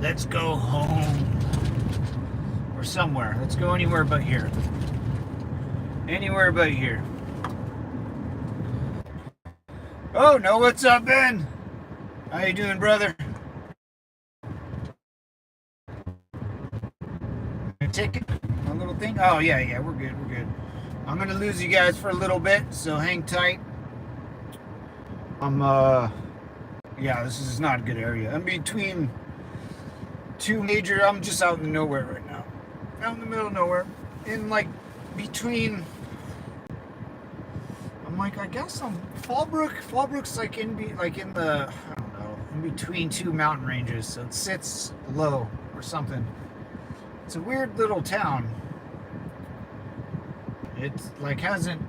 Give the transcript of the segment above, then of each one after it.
Let's go home. Or somewhere. Let's go anywhere but here. Anywhere but here. Oh, no, what's up, Ben? How you doing, brother? Ticket? A little thing? Oh, yeah, we're good, we're good. I'm gonna lose you guys for a little bit, so hang tight. Yeah, this is not a good area. I'm between two major, I'm just out in nowhere right now. Out in the middle of nowhere. In like, between, I'm like, I guess I'm, Fallbrook's like in the, I don't know, in between two mountain ranges, so it sits low or something. It's a weird little town. It's like hasn't,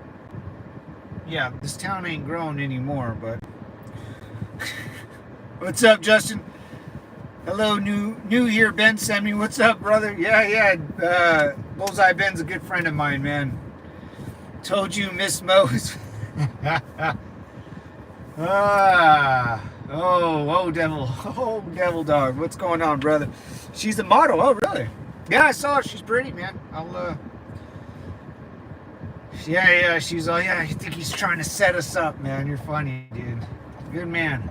yeah, this town ain't grown anymore, but what's up, Justin? Hello, new here, Ben sent me. What's up, brother? Yeah. Bullseye Ben's a good friend of mine, man. Told you, Miss Mose. Oh, devil dog. What's going on, brother? She's a model. Oh, really? Yeah, I saw her. She's pretty, man. Yeah, she's all, yeah, I think he's trying to set us up, man. You're funny, dude. Good man.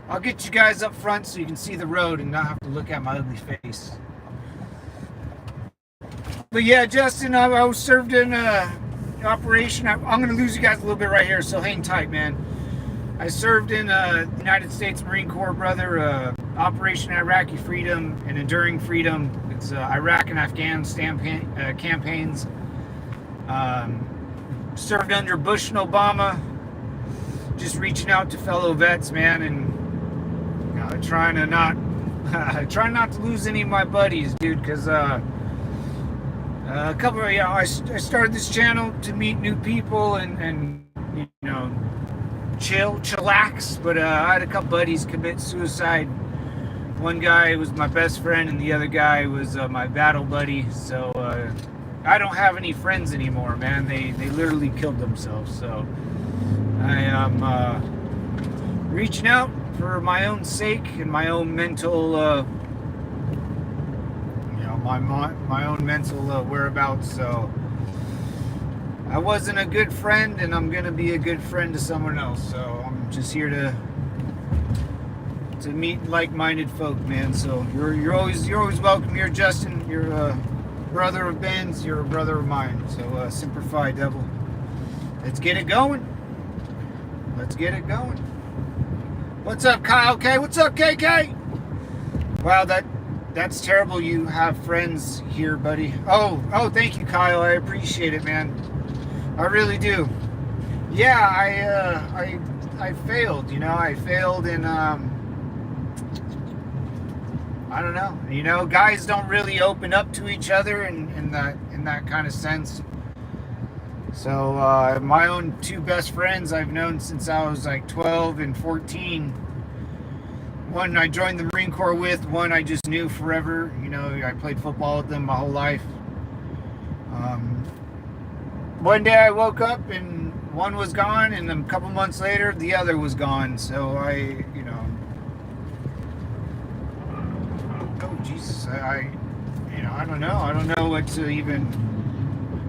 I'll get you guys up front so you can see the road and not have to look at my ugly face. But yeah, Justin, I was served in operation. I'm going to lose you guys a little bit right here, so hang tight, man. I served in the United States Marine Corps, brother. Operation Iraqi Freedom and Enduring Freedom. It's Iraq and Afghanistan campaigns. Served under Bush and Obama. Just reaching out to fellow vets, man, and trying not to lose any of my buddies, dude, because I started this channel to meet new people and chillax, but I had a couple buddies commit suicide. One guy was my best friend and the other guy was my battle buddy, so I don't have any friends anymore, man. They literally killed themselves, so I am reaching out for my own sake and my own mental, my own mental whereabouts. So I wasn't a good friend, and I'm gonna be a good friend to someone else. So I'm just here to meet like-minded folk, man. So you're always welcome here, Justin. You're a brother of Ben's. You're a brother of mine. So Semper Fi, devil. Let's get it going. Let's get it going. What's up, Kyle K? What's up, KK? Wow, that's terrible. You have friends here, buddy. Oh, thank you, Kyle. I appreciate it, man. I really do. Yeah, I failed. I failed in I don't know. Guys don't really open up to each other in that kind of sense. So my own two best friends I've known since I was like 12 and 14. One I joined the Marine Corps with, one I just knew forever. I played football with them my whole life. One day I woke up and one was gone, and a couple months later the other was gone. So oh Jesus, I don't know. I don't know what to even.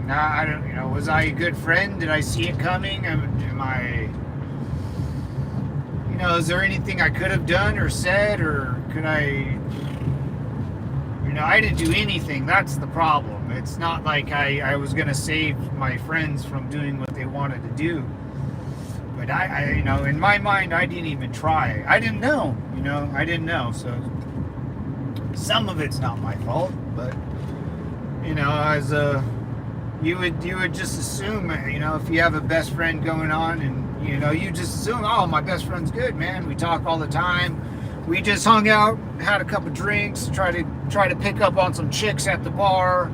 I don't. Was I a good friend? Did I see it coming? Am I? Is there anything I could have done or said, or could I? I didn't do anything. That's the problem. It's not like I was gonna save my friends from doing what they wanted to do. But I in my mind, I didn't even try. I didn't know. I didn't know. So some of it's not my fault, but as you would just assume, if you have a best friend going on, and you just assume, oh, my best friend's good, man. We talk all the time. We just hung out, had a couple drinks, try to pick up on some chicks at the bar.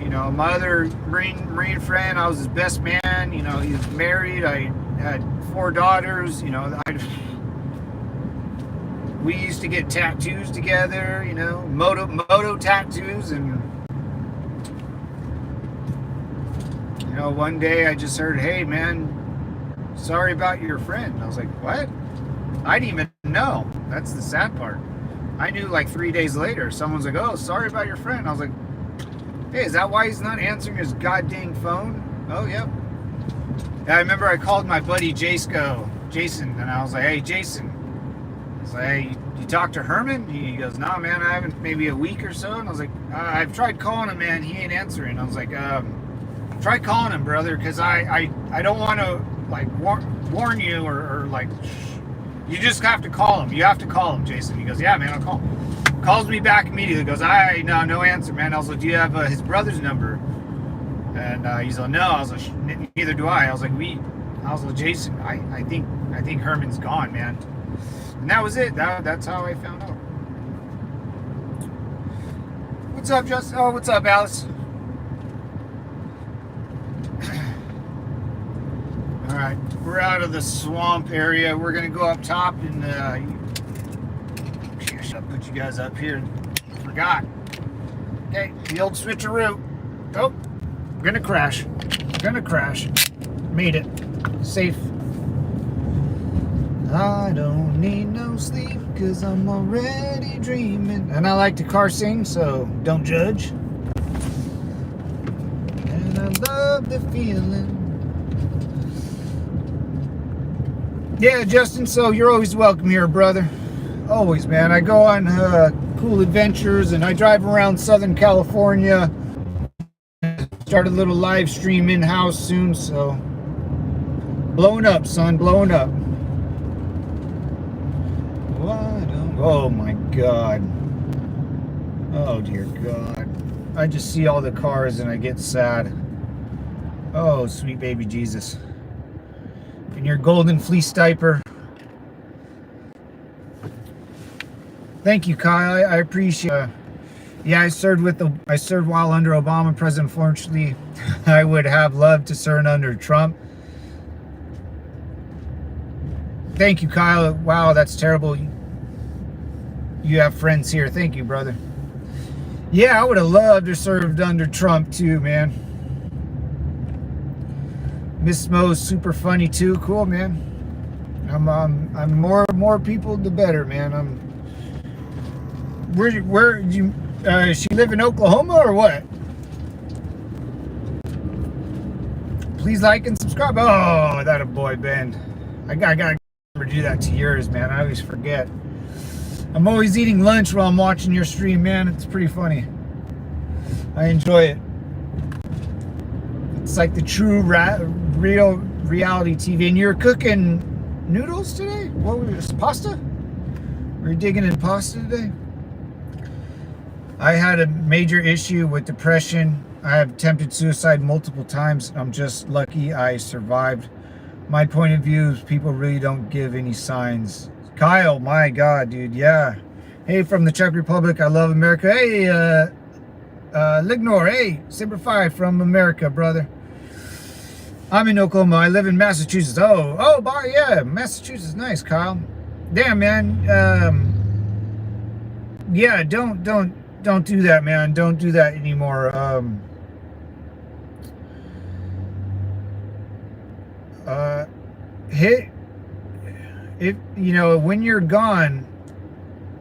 My other Marine friend, I was his best man. He was married. I had 4 daughters. We used to get tattoos together. Moto tattoos, and one day I just heard, hey, man, sorry about your friend. I was like, what? I didn't even know. That's the sad part. I knew like 3 days later, someone's like, oh, sorry about your friend. I was like, hey, is that why he's not answering his goddamn phone? Oh, yep. Yeah, I remember I called my buddy Jason, and I was like, hey, Jason. I was like, hey, you talked to Herman? He goes, nah, man, I haven't, maybe a week or so. And I was like, I've tried calling him, man. He ain't answering. I was like, try calling him, brother, because I don't want to, like, warn you or like, you just have to call him. You have to call him, Jason. He goes, yeah, man, I'll call him. Calls me back immediately. Goes, no answer, man. I was like, do you have his brother's number? And he's like, no. I was like, neither do I. I was like, Jason, I think Herman's gone, man. And that was it. That's how I found out. What's up, Justin? Oh, what's up, Alice? All right, we're out of the swamp area. We're gonna go up top and I'll put you guys up here. Forgot. Okay, the old switcheroo. Oh, I'm gonna crash. Made it. Safe. I don't need no sleep because I'm already dreaming. And I like to car sing, so don't judge. And I love the feeling. Yeah, Justin, so you're always welcome here, brother. Always, man. I go on cool adventures and I drive around Southern California. Start a little live stream in-house soon, so blowing up, son, blowing up. Oh my God. Oh dear God. I just see all the cars and I get sad. Oh, sweet baby Jesus. In your golden fleece diaper. Thank you, Kyle. I appreciate it. Yeah, I served while under Obama president. Unfortunately, I would have loved to serve under Trump. Thank you, Kyle. Wow, that's terrible. You have friends here. Thank you, brother. Yeah, I would have loved to served under Trump too, man. Miss Mo's super funny too. Cool, man. I'm more people the better, man. Where you she live in Oklahoma or what? Please like and subscribe. Oh, that a boy, Ben. I gotta do that to yours, man. I always forget. I'm always eating lunch while I'm watching your stream, man. It's pretty funny. I enjoy it. It's like the true real reality TV. And you're cooking noodles today? What was this? Pasta? Were you digging in pasta today? I had a major issue with depression. I have attempted suicide multiple times. I'm just lucky I survived. My point of view is people really don't give any signs. Kyle, my God, dude, yeah. Hey, from the Czech Republic, I love America. Hey, Lignor, hey, Saber 5 from America, brother. I'm in Oklahoma. I live in Massachusetts. Oh, yeah, Massachusetts, nice, Kyle. Damn, man. Yeah, don't do that, man. Don't do that anymore. If you know, when you're gone,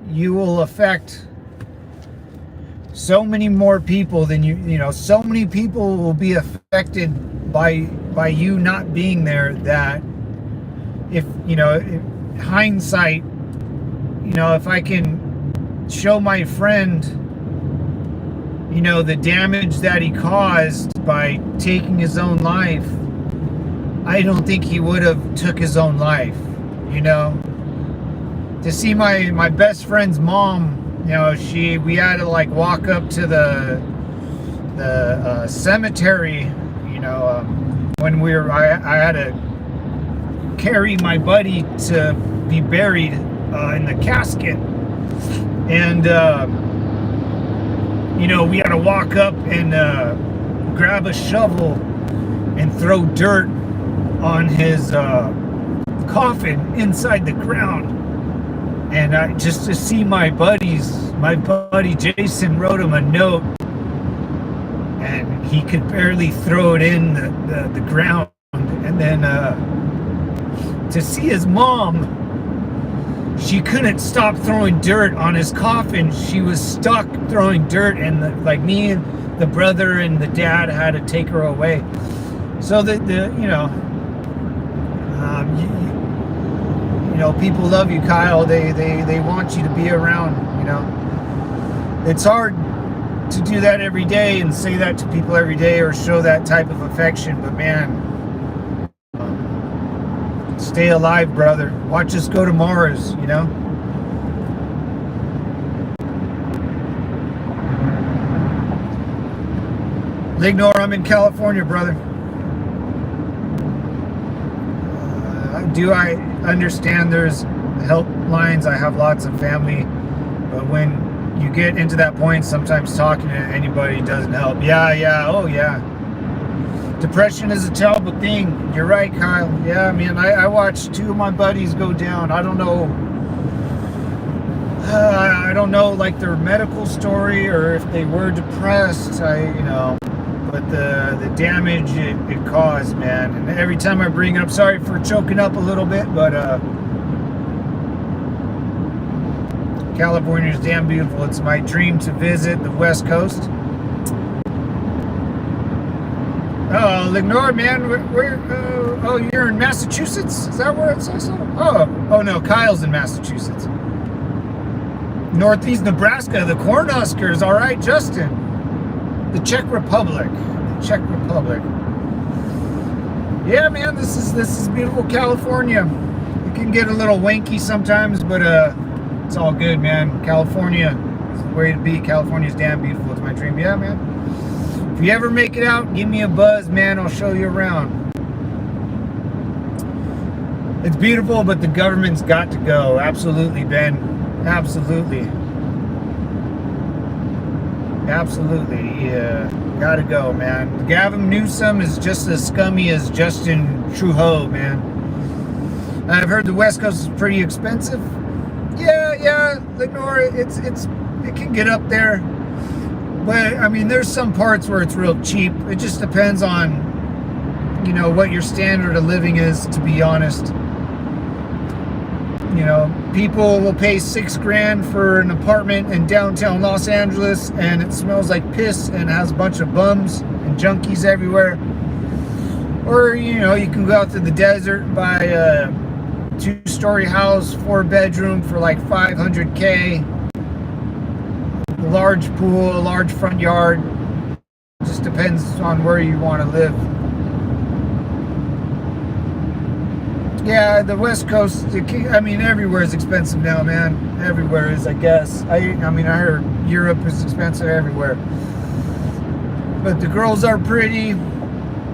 you will affect so many more people than you know. So many people will be affected by you not being there. That if you know, hindsight, you know, if I can show my friend, you know, the damage that he caused by taking his own life, I don't think he would have took his own life. You know, to see my best friend's mom, you know, we had to like walk up to the cemetery, you know, when I had to carry my buddy to be buried in the casket, and you know, we had to walk up and grab a shovel and throw dirt on his coffin inside the ground. And just to see my buddy Jason wrote him a note, and he could barely throw it in the ground. And then to see his mom she couldn't stop throwing dirt on his coffin. She was stuck throwing dirt, and like me and the brother and the dad had to take her away. So people love you, Kyle. They want you to be around. It's hard to do that every day and say that to people every day or show that type of affection, but man, stay alive, brother. Watch us go to Mars. Lignor, I'm in California, brother. Do I understand there's helplines? I have lots of family, but when you get into that point, sometimes talking to anybody doesn't help. Oh yeah. Depression is a terrible thing. You're right, Kyle. Yeah, man, I watched 2 of my buddies go down. I don't know like their medical story or if they were depressed. But the damage it caused, man. And every time I bring it up, sorry for choking up a little bit, but California is damn beautiful. It's my dream to visit the West Coast. Oh, Lignor, man, you're in Massachusetts? Is that where it says so? Oh no, Kyle's in Massachusetts. Northeast Nebraska, the Cornhuskers. All right, Justin. The Czech Republic. Yeah, man, this is beautiful California. It can get a little wanky sometimes, but it's all good, man. California is the way to be. California's damn beautiful. It's my dream. Yeah, man. If you ever make it out, give me a buzz, man. I'll show you around. It's beautiful, but the government's got to go. Absolutely, Ben. Absolutely. Yeah, gotta go, man. Gavin Newsom is just as scummy as Justin Trudeau, man. I've heard the West Coast is pretty expensive. Yeah, ignore it. It can get up there, but I mean, there's some parts where it's real cheap. It just depends on, what your standard of living is. To be honest, people will pay $6,000 for an apartment in downtown Los Angeles, and it smells like piss and has a bunch of bums and junkies everywhere. Or, you can go out to the desert and buy a 2-story house, 4-bedroom for like $500K. A large pool, a large front yard. Just depends on where you want to live. Yeah, the West Coast, everywhere is expensive now, man. Everywhere is, I guess. I heard Europe is expensive everywhere. But the girls are pretty.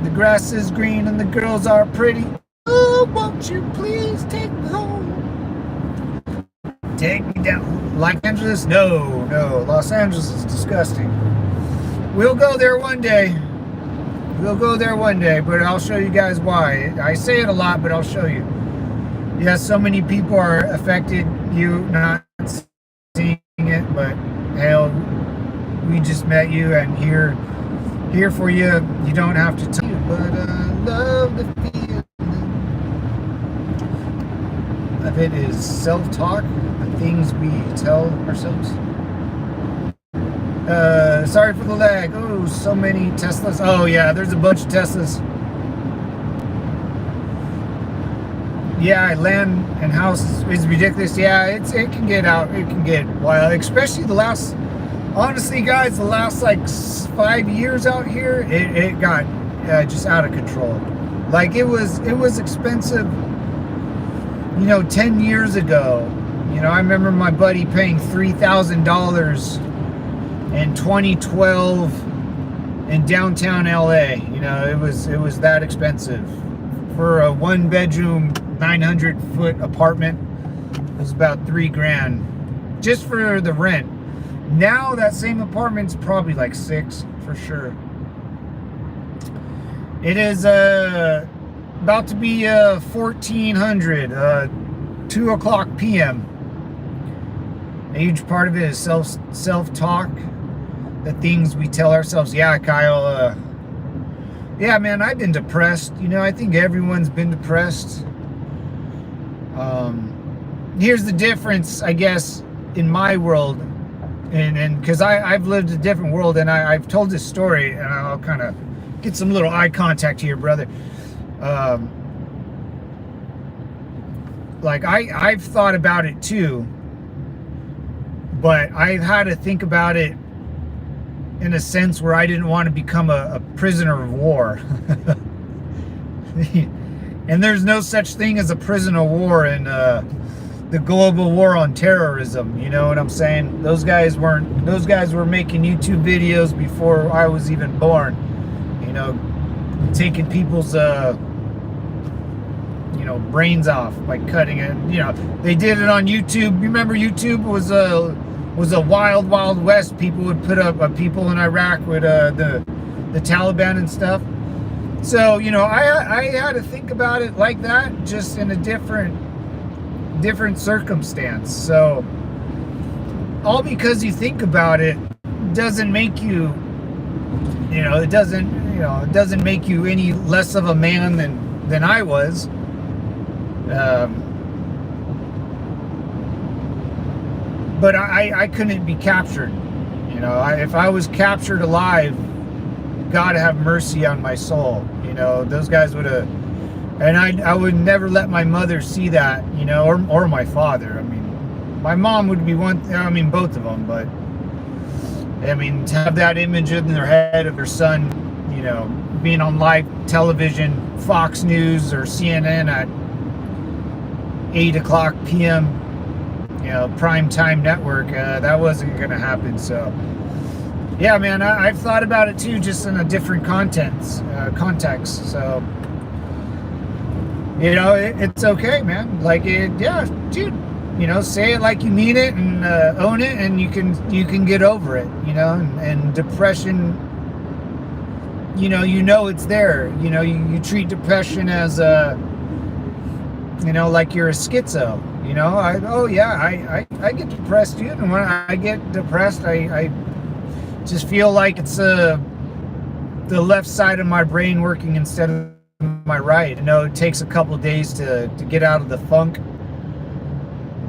The grass is green and the girls are pretty. Oh, won't you please take me home? Take me down. Los Angeles? No. Los Angeles is disgusting. We'll go there one day. But I'll show you guys why. I say it a lot, but I'll show you. Yes, so many people are affected, you not seeing it, but hell, we just met you and here for you. You don't have to tell you, but I love the feeling of it is self-talk, the things we tell ourselves. Sorry for the lag. Oh, so many Teslas. Oh yeah, there's a bunch of Teslas. Yeah, land and house is ridiculous. Yeah, it can get out. It can get wild, especially honestly, guys, the last like 5 years out here, it got just out of control. Like it was expensive, 10 years ago. I remember my buddy paying $3,000 in 2012 in downtown LA. It was that expensive for a 1-bedroom 900-foot apartment. It was about $3,000 just for the rent. Now that same apartment's probably like $6,000 for sure. It is about to be 1400, 2:00 p.m. A huge part of it is self-talk, the things we tell ourselves. Yeah, Kyle, yeah, man, I've been depressed. I think everyone's been depressed. here's the difference, I guess, in my world, and because I've lived a different world, and I've told this story, and I'll kind of get some little eye contact here, brother. Like I've thought about it too, but I've had to think about it in a sense where I didn't want to become a prisoner of war. And there's no such thing as a prisoner of war in the global war on terrorism. You know what I'm saying? Those guys were making YouTube videos before I was even born. You know, taking people's brains off by cutting it. You know, they did it on YouTube. Remember, YouTube was a wild west. People would put up people in Iraq with the Taliban and stuff. So, you know, I had to think about it like that, just in a different circumstance. So, all because you think about it doesn't make you, it doesn't make you any less of a man than I was. But I couldn't be captured. You know, if I was captured alive, God have mercy on my soul. You know, those guys would have, and I would never let my mother see that, you know, or my father. I mean, my mom would be both of them, but I mean, to have that image in their head of their son, you know, being on live television, Fox News or CNN at 8:00 p.m., you know, prime time network, that wasn't going to happen. So, yeah, man, I've thought about it too, just in a different context. So, you know, it's okay, man. Like, yeah, dude, you know, say it like you mean it and own it, and you can get over it, you know. And depression, you know it's there. You know, you treat depression as like you're a schizo. You know, I get depressed, dude, and when I get depressed, I just feel like it's the left side of my brain working instead of my right. You know, it takes a couple days to get out of the funk.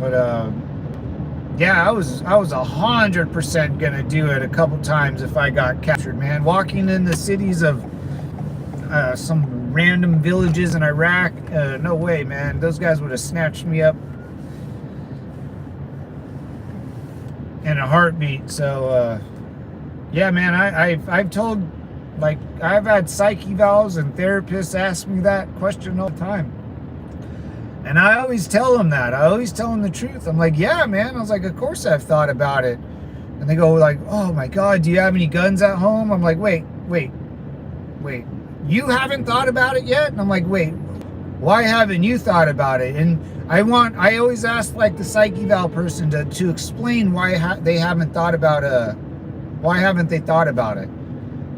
But yeah, I was 100% gonna do it a couple times if I got captured, man. Walking in the cities of some random villages in Iraq, no way, man. Those guys would have snatched me up in a heartbeat. So yeah, man, I've told, like, I've had psych evals and therapists ask me that question all the time, and I always tell them that. I always tell them the truth. I'm like, yeah, man. I was like, of course I've thought about it. And they go like, oh my God, do you have any guns at home? I'm like, wait, you haven't thought about it yet? And I'm like, wait, why haven't you thought about it? And I always ask, like, the psych eval person to explain why they haven't thought about why haven't they thought about it?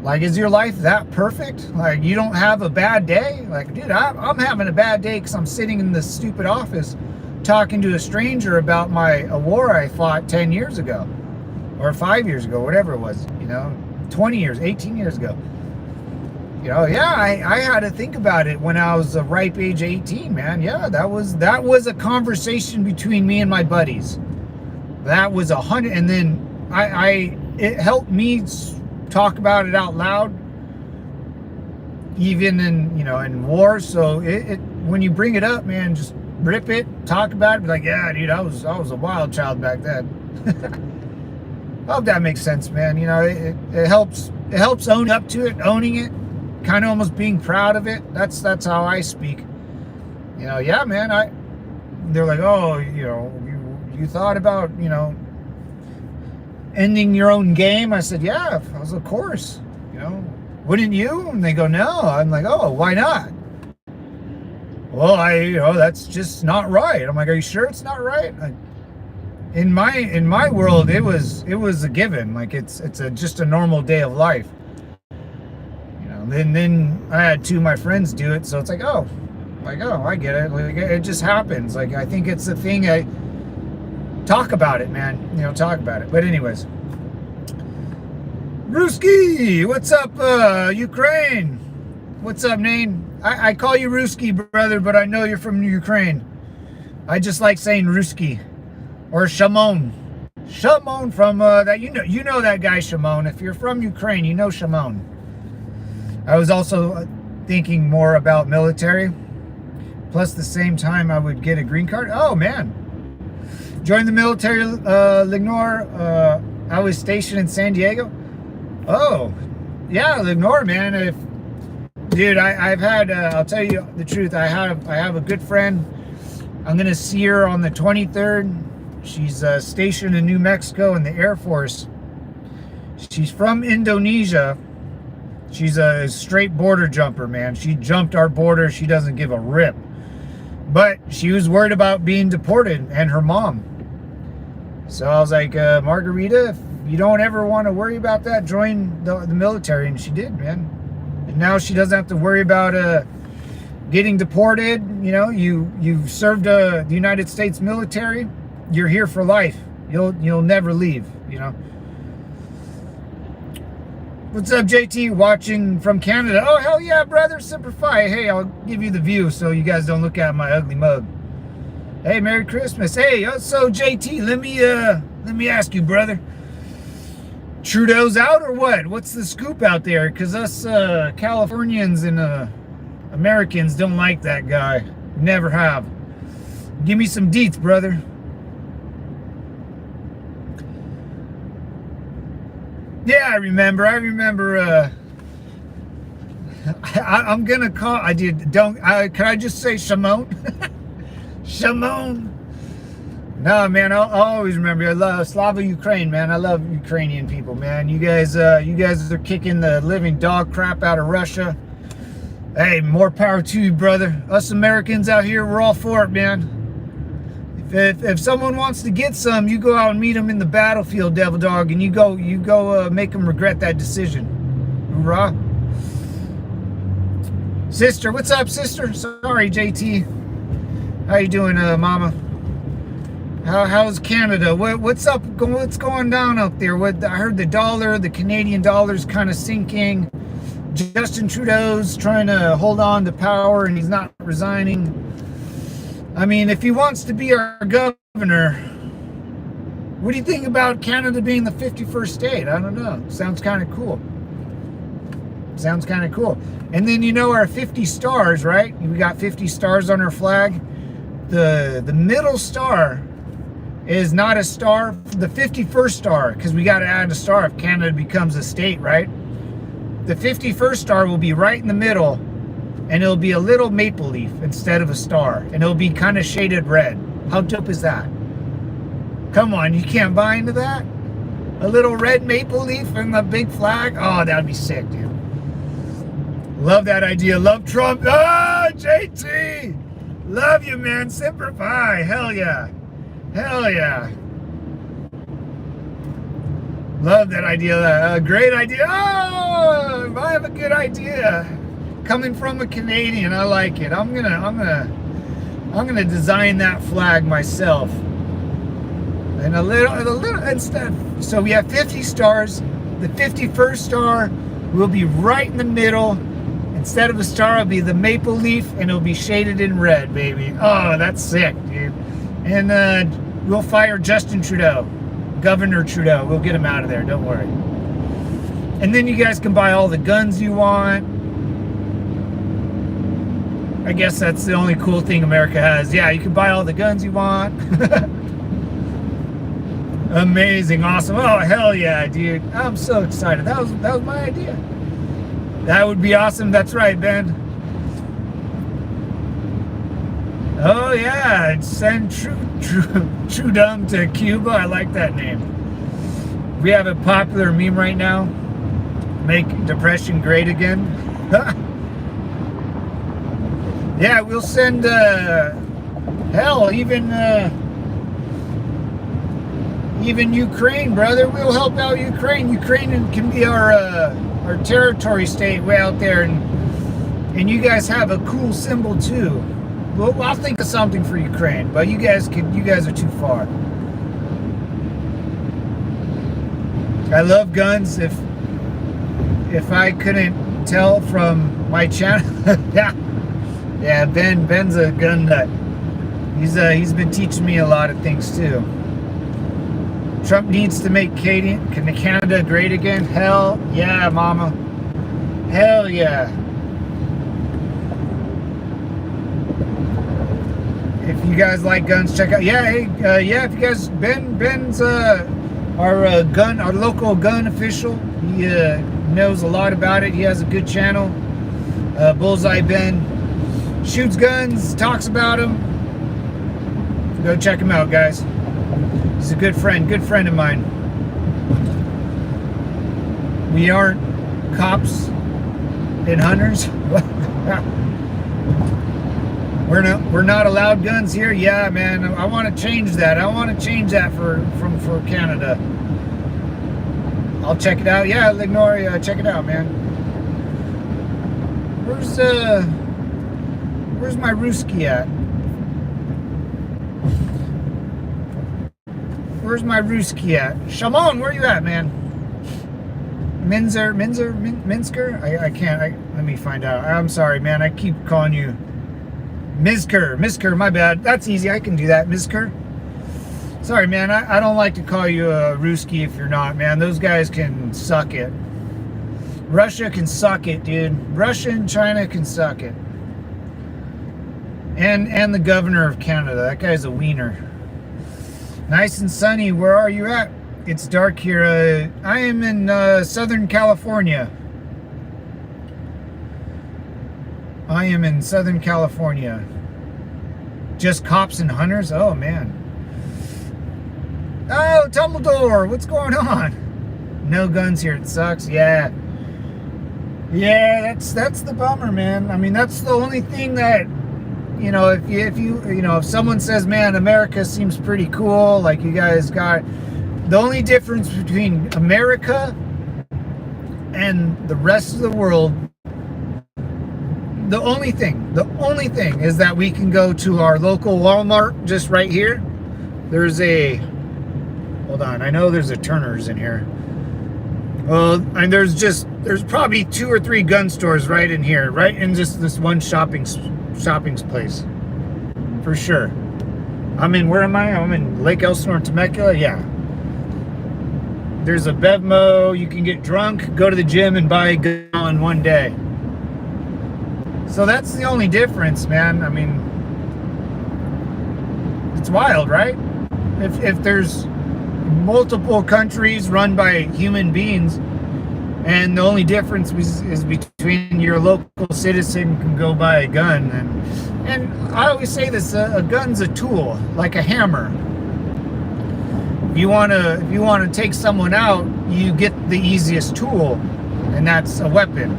Like, is your life that perfect? Like, you don't have a bad day? Like, dude, I'm having a bad day because I'm sitting in this stupid office talking to a stranger about a war I fought 10 years ago or 5 years ago, whatever it was, 20 years, 18 years ago. Yeah, I had to think about it when I was a ripe age 18, man. Yeah, that was a conversation between me and my buddies. That was 100, and then it helped me talk about it out loud, even in war. So it when you bring it up, man, just rip it, talk about it, be like, yeah, dude, I was a wild child back then. I hope that makes sense, man. It helps own up to it, owning it, kind of almost being proud of it. That's how I speak. Yeah, man. They're like, oh, you thought about ending your own game? I said, yeah, I was, of course. Wouldn't you? And they go, no. I'm like, oh, why not? Well, that's just not right. I'm like, are you sure it's not right? In my world, it was a given. Like, it's just a normal day of life. Then I had two of my friends do it, so it's like, oh, I get it. Like, it just happens. Like, I think it's a thing. I talk about it, man. Talk about it. But anyways, Ruski, what's up, Ukraine? What's up, Nate? I call you Ruski, brother, but I know you're from Ukraine. I just like saying Ruski or Shimon. Shimon from that you know that guy Shimon. If you're from Ukraine, you know Shimon. I was also thinking more about military. Plus, the same time I would get a green card. Oh man, join the military, Lignor. I was stationed in San Diego. Oh, yeah, Lignor, man. If dude, I've had. I'll tell you the truth. I have a good friend. I'm gonna see her on the 23rd. She's stationed in New Mexico in the Air Force. She's from Indonesia. She's a straight border jumper, man. She jumped our border. She doesn't give a rip. But she was worried about being deported, and her mom. So I was like, Margarita, if you don't ever want to worry about that, join the military. And she did, man. And now she doesn't have to worry about getting deported. You know, you've served the United States military. You're here for life. You'll never leave, you know. What's up, JT? Watching from Canada. Oh, hell yeah, brother. Semper Fi. Hey, I'll give you the view so you guys don't look at my ugly mug. Hey, Merry Christmas. Hey, so JT, let me ask you, brother. Trudeau's out or what? What's the scoop out there? Because us Californians and Americans don't like that guy. Never have. Give me some deets, brother. Yeah, I remember. I'm gonna call. I did. Don't. Can I just say Shimon? Shimon. No, man. I'll always remember. I love Slava Ukraine, man. I love Ukrainian people, man. You guys are kicking the living dog crap out of Russia. Hey, more power to you, brother. Us Americans out here, we're all for it, man. If someone wants to get some, you go out and meet them in the battlefield, devil dog, and you go make them regret that decision. Hoorah. Sister, what's up, sister? Sorry, JT. How you doing, mama? How's Canada? What's up? What's going down out there? I heard the Canadian dollar's kind of sinking. Justin Trudeau's trying to hold on to power, and he's not resigning. I mean, if he wants to be our governor, what do you think about Canada being the 51st state? I don't know. Sounds kind of cool. Sounds kind of cool. And then, you know, our 50 stars, right? We got 50 stars on our flag. The middle star is not a star. The 51st star, because we got to add a star if Canada becomes a state, right? The 51st star will be right in the middle. And it'll be a little maple leaf instead of a star. And it'll be kind of shaded red. How dope is that? Come on, you can't buy into that? A little red maple leaf and the big flag? Oh, that'd be sick, dude. Love that idea. Love Trump. Ah, JT! Love you, man. Semper Fi. Hell yeah. Hell yeah. Love that idea. Great idea. Oh, I have a good idea. Coming from a Canadian, I like it. I'm gonna design that flag myself. And a little instead. So we have 50 stars. The 51st star will be right in the middle. Instead of a star, it'll be the maple leaf, and it'll be shaded in red, baby. Oh, that's sick, dude. And we'll fire Justin Trudeau, Governor Trudeau. We'll get him out of there. Don't worry. And then you guys can buy all the guns you want. I guess that's the only cool thing America has. Yeah, you can buy all the guns you want. Amazing, awesome. Oh, hell yeah, dude. I'm so excited. That was my idea. That would be awesome. That's right, Ben. Oh, yeah. Send Trudeau to Cuba. I like that name. We have a popular meme right now. Make depression great again. Yeah, we'll send, hell, even Ukraine, brother. We'll help out Ukraine. Ukraine can be our territory state way out there, and you guys have a cool symbol too. Well, I'll think of something for Ukraine, but you guys are too far. I love guns. If I couldn't tell from my channel, yeah. Yeah, Ben's a gun nut. He's been teaching me a lot of things too. Trump needs to make Canada great again. Hell yeah, mama. Hell yeah. If you guys like guns, check out. Yeah, hey, yeah. If you guys, Ben's our local gun official. He knows a lot about it. He has a good channel. Bullseye Ben shoots guns, talks about them. Go check him out, guys. He's a good friend of mine. We aren't cops and hunters. We're not allowed guns here. Yeah, man. I want to change that. I want to change that for Canada. I'll check it out. Yeah, Lignoria, check it out, man. Where's my Ruski at? Where's my Ruski at? Shamon, where you at, man? Minsker? I can't. Let me find out. I'm sorry, man. I keep calling you Misker. My bad. That's easy. I can do that. Misker. Sorry, man. I don't like to call you a Ruski if you're not, man. Those guys can suck it. Russia can suck it, dude. Russia and China can suck it. And the governor of Canada. That guy's a wiener. Nice and sunny. Where are you at? It's dark here. I am in Southern California. I am in Southern California. Just cops and hunters? Oh, man. Oh, Tumbledore, what's going on? No guns here. It sucks. Yeah. Yeah, that's the bummer, man. I mean, that's the only thing that, you know, if someone says, man, America seems pretty cool, like you guys got, the only difference between America and the rest of the world, the only thing is that we can go to our local Walmart just right here. There's hold on, I know there's a Turner's in here. Well, and there's probably 2 or 3 gun stores right in here, right in just this one shopping place, for sure. Where am I? I'm in Lake Elsinore, Temecula. Yeah. There's a Bevmo. You can get drunk, go to the gym, and buy a gun in one day. So that's the only difference, man. I mean, it's wild, right? If there's multiple countries run by human beings, and the only difference is between your local citizen can go buy a gun, and I always say this: a gun's a tool, like a hammer. If you want to take someone out, you get the easiest tool, and that's a weapon.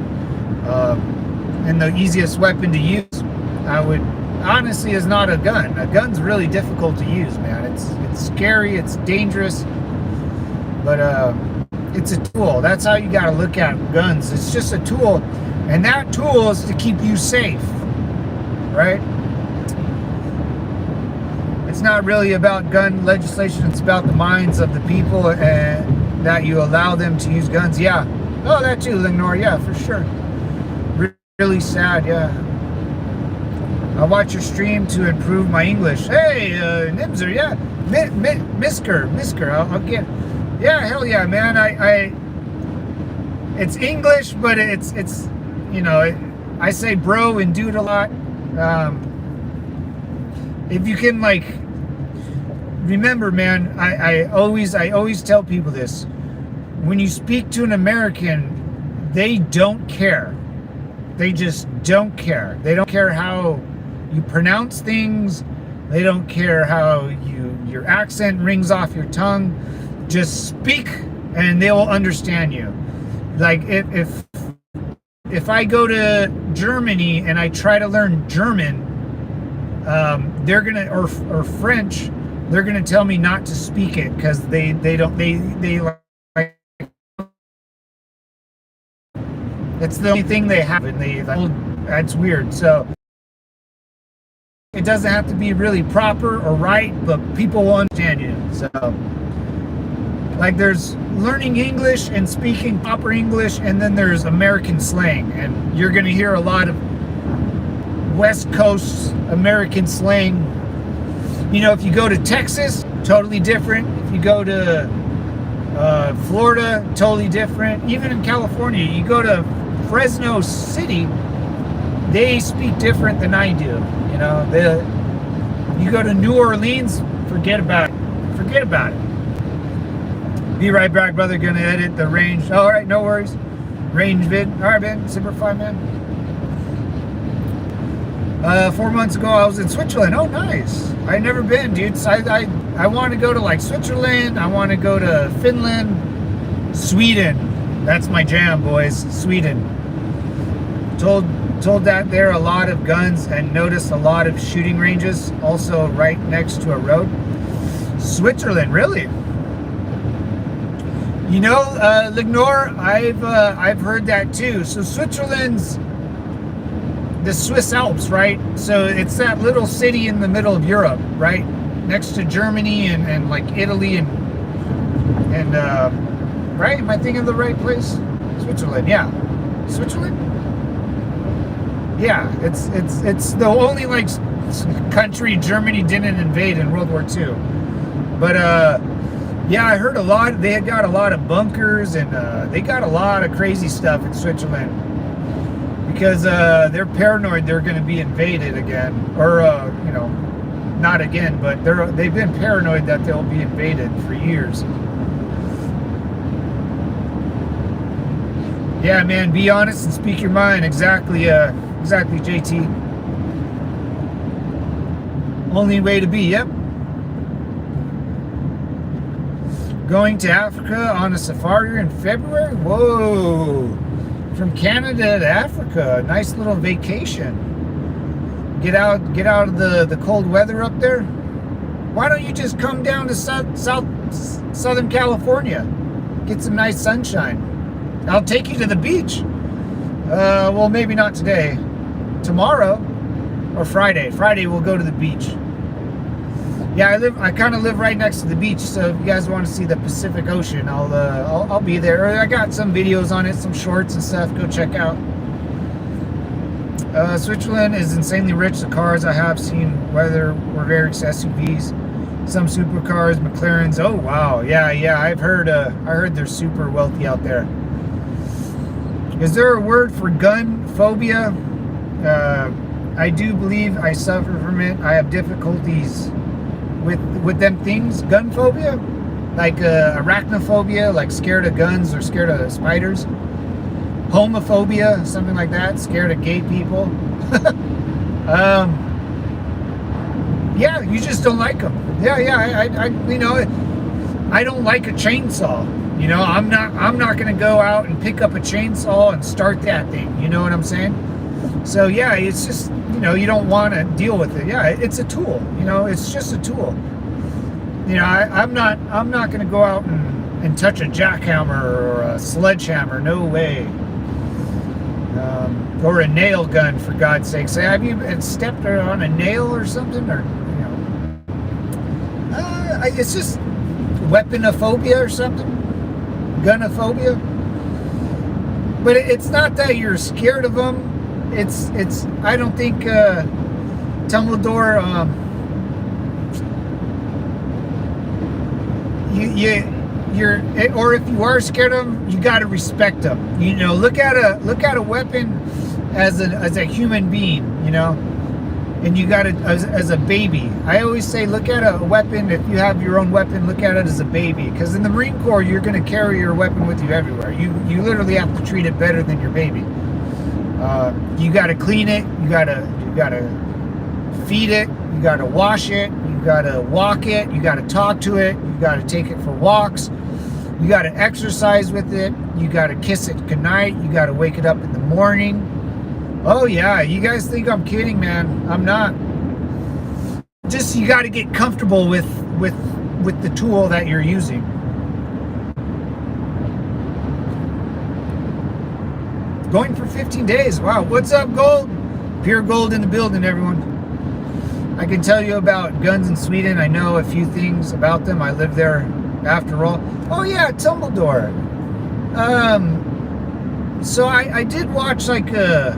And the easiest weapon to use, I would honestly, is not a gun. A gun's really difficult to use, man. It's scary, it's dangerous, but it's a tool. That's how you got to look at guns. It's just a tool, and that tool is to keep you safe, right? It's not really about gun legislation. It's about the minds of the people and that you allow them to use guns. Yeah. Oh, that too, Lenore. Yeah, for sure. Really sad. Yeah. I watch your stream to improve my English. Hey, Nibser. Yeah. Misker. I'll get. Yeah, hell yeah, man. I it's English, but it's you know, I say bro and dude a lot. If you can, like, remember, man, I always tell people this. When you speak to an American, they don't care. They just don't care. They don't care how you pronounce things. They don't care how your accent rings off your tongue. Just speak and they will understand you. Like if I go to Germany and I try to learn German, they're gonna or French, they're gonna tell me not to speak it because they like, it's the only thing they have, and they like, that's weird. So it doesn't have to be really proper or right, but people will understand you. So like there's learning English and speaking proper English, and then there's American slang, and you're gonna hear a lot of West Coast American slang You know, if you go to Texas, totally different. If you go to Florida, totally different. Even in California, you go to Fresno City, they speak different than I do. You know, you go to New Orleans, forget about it. Forget about it. Be right back, brother. Gonna edit the range. All right, no worries. Range vid. All right, man. Super fine, man. 4 months ago, I was in Switzerland. Oh, nice. I've never been, dude. So I want to go to like Switzerland. I want to go to Finland, Sweden. That's my jam, boys. Sweden. Told that there are a lot of guns and noticed a lot of shooting ranges, also right next to a road. Switzerland, really? You know, Lignor, I've heard that too. So Switzerland's the Swiss Alps, right? So it's that little city in the middle of Europe, right? Next to Germany and like Italy and right? Am I thinking of the right place? Switzerland, yeah. Switzerland? Yeah, it's the only like country Germany didn't invade in World War II. But yeah, I heard a lot. They had got a lot of bunkers and they got a lot of crazy stuff in Switzerland because they're paranoid they're going to be invaded again, or you know, not again, but they've been paranoid that they'll be invaded for years. Yeah, man, be honest and speak your mind. Exactly, exactly, JT. Only way to be, yep. Going to Africa on a safari in February? Whoa. From Canada to Africa. Nice little vacation. Get out of the cold weather up there. Why don't you just come down to Southern California? Get some nice sunshine. I'll take you to the beach. Well, maybe not today. Tomorrow or Friday. Friday we'll go to the beach. Yeah, I kind of live right next to the beach, so if you guys want to see the Pacific Ocean, I'll be there. I got some videos on it, some shorts and stuff. Go check out. Switzerland is insanely rich. The cars I have seen, whether were very SUVs, some supercars, McLarens. Oh wow, yeah. I heard they're super wealthy out there. Is there a word for gun phobia? I do believe I suffer from it. I have difficulties with them things. Gun phobia, like arachnophobia, like scared of guns or scared of spiders. Homophobia, something like that, scared of gay people. Yeah, you just don't like them. Yeah, I you know, I don't like a chainsaw. You know, I'm not gonna go out and pick up a chainsaw and start that thing. You know what I'm saying? So yeah, it's just, you know, you don't want to deal with it. Yeah, it's a tool. You know, it's just a tool. You know, I'm not gonna go out and touch a jackhammer or a sledgehammer. No way. Or a nail gun, for God's sake. Say, have you stepped on a nail or something? Or, you know, it's just weaponophobia or something. Gunophobia. But it's not that you're scared of them. It's I don't think Dumbledore you're, or if you are scared of them, you got to respect them. You know, look at a weapon as a human being, you know, and you got it as a baby. I always say, look at a weapon. If you have your own weapon, look at it as a baby, because in the Marine Corps, you're going to carry your weapon with you everywhere. You literally have to treat it better than your baby. You got to clean it. You got to feed it. You got to wash it. You got to walk it. You got to talk to it. You got to take it for walks. You got to exercise with it. You got to kiss it goodnight. You got to wake it up in the morning. Oh yeah, you guys think I'm kidding, man? I'm not. Just, you got to get comfortable with the tool that you're using. Going for 15 days. Wow. What's up, Gold? Pure Gold in the building, everyone. I can tell you about guns in Sweden. I know a few things about them. I live there after all. Oh yeah, Dumbledore. So I did watch like a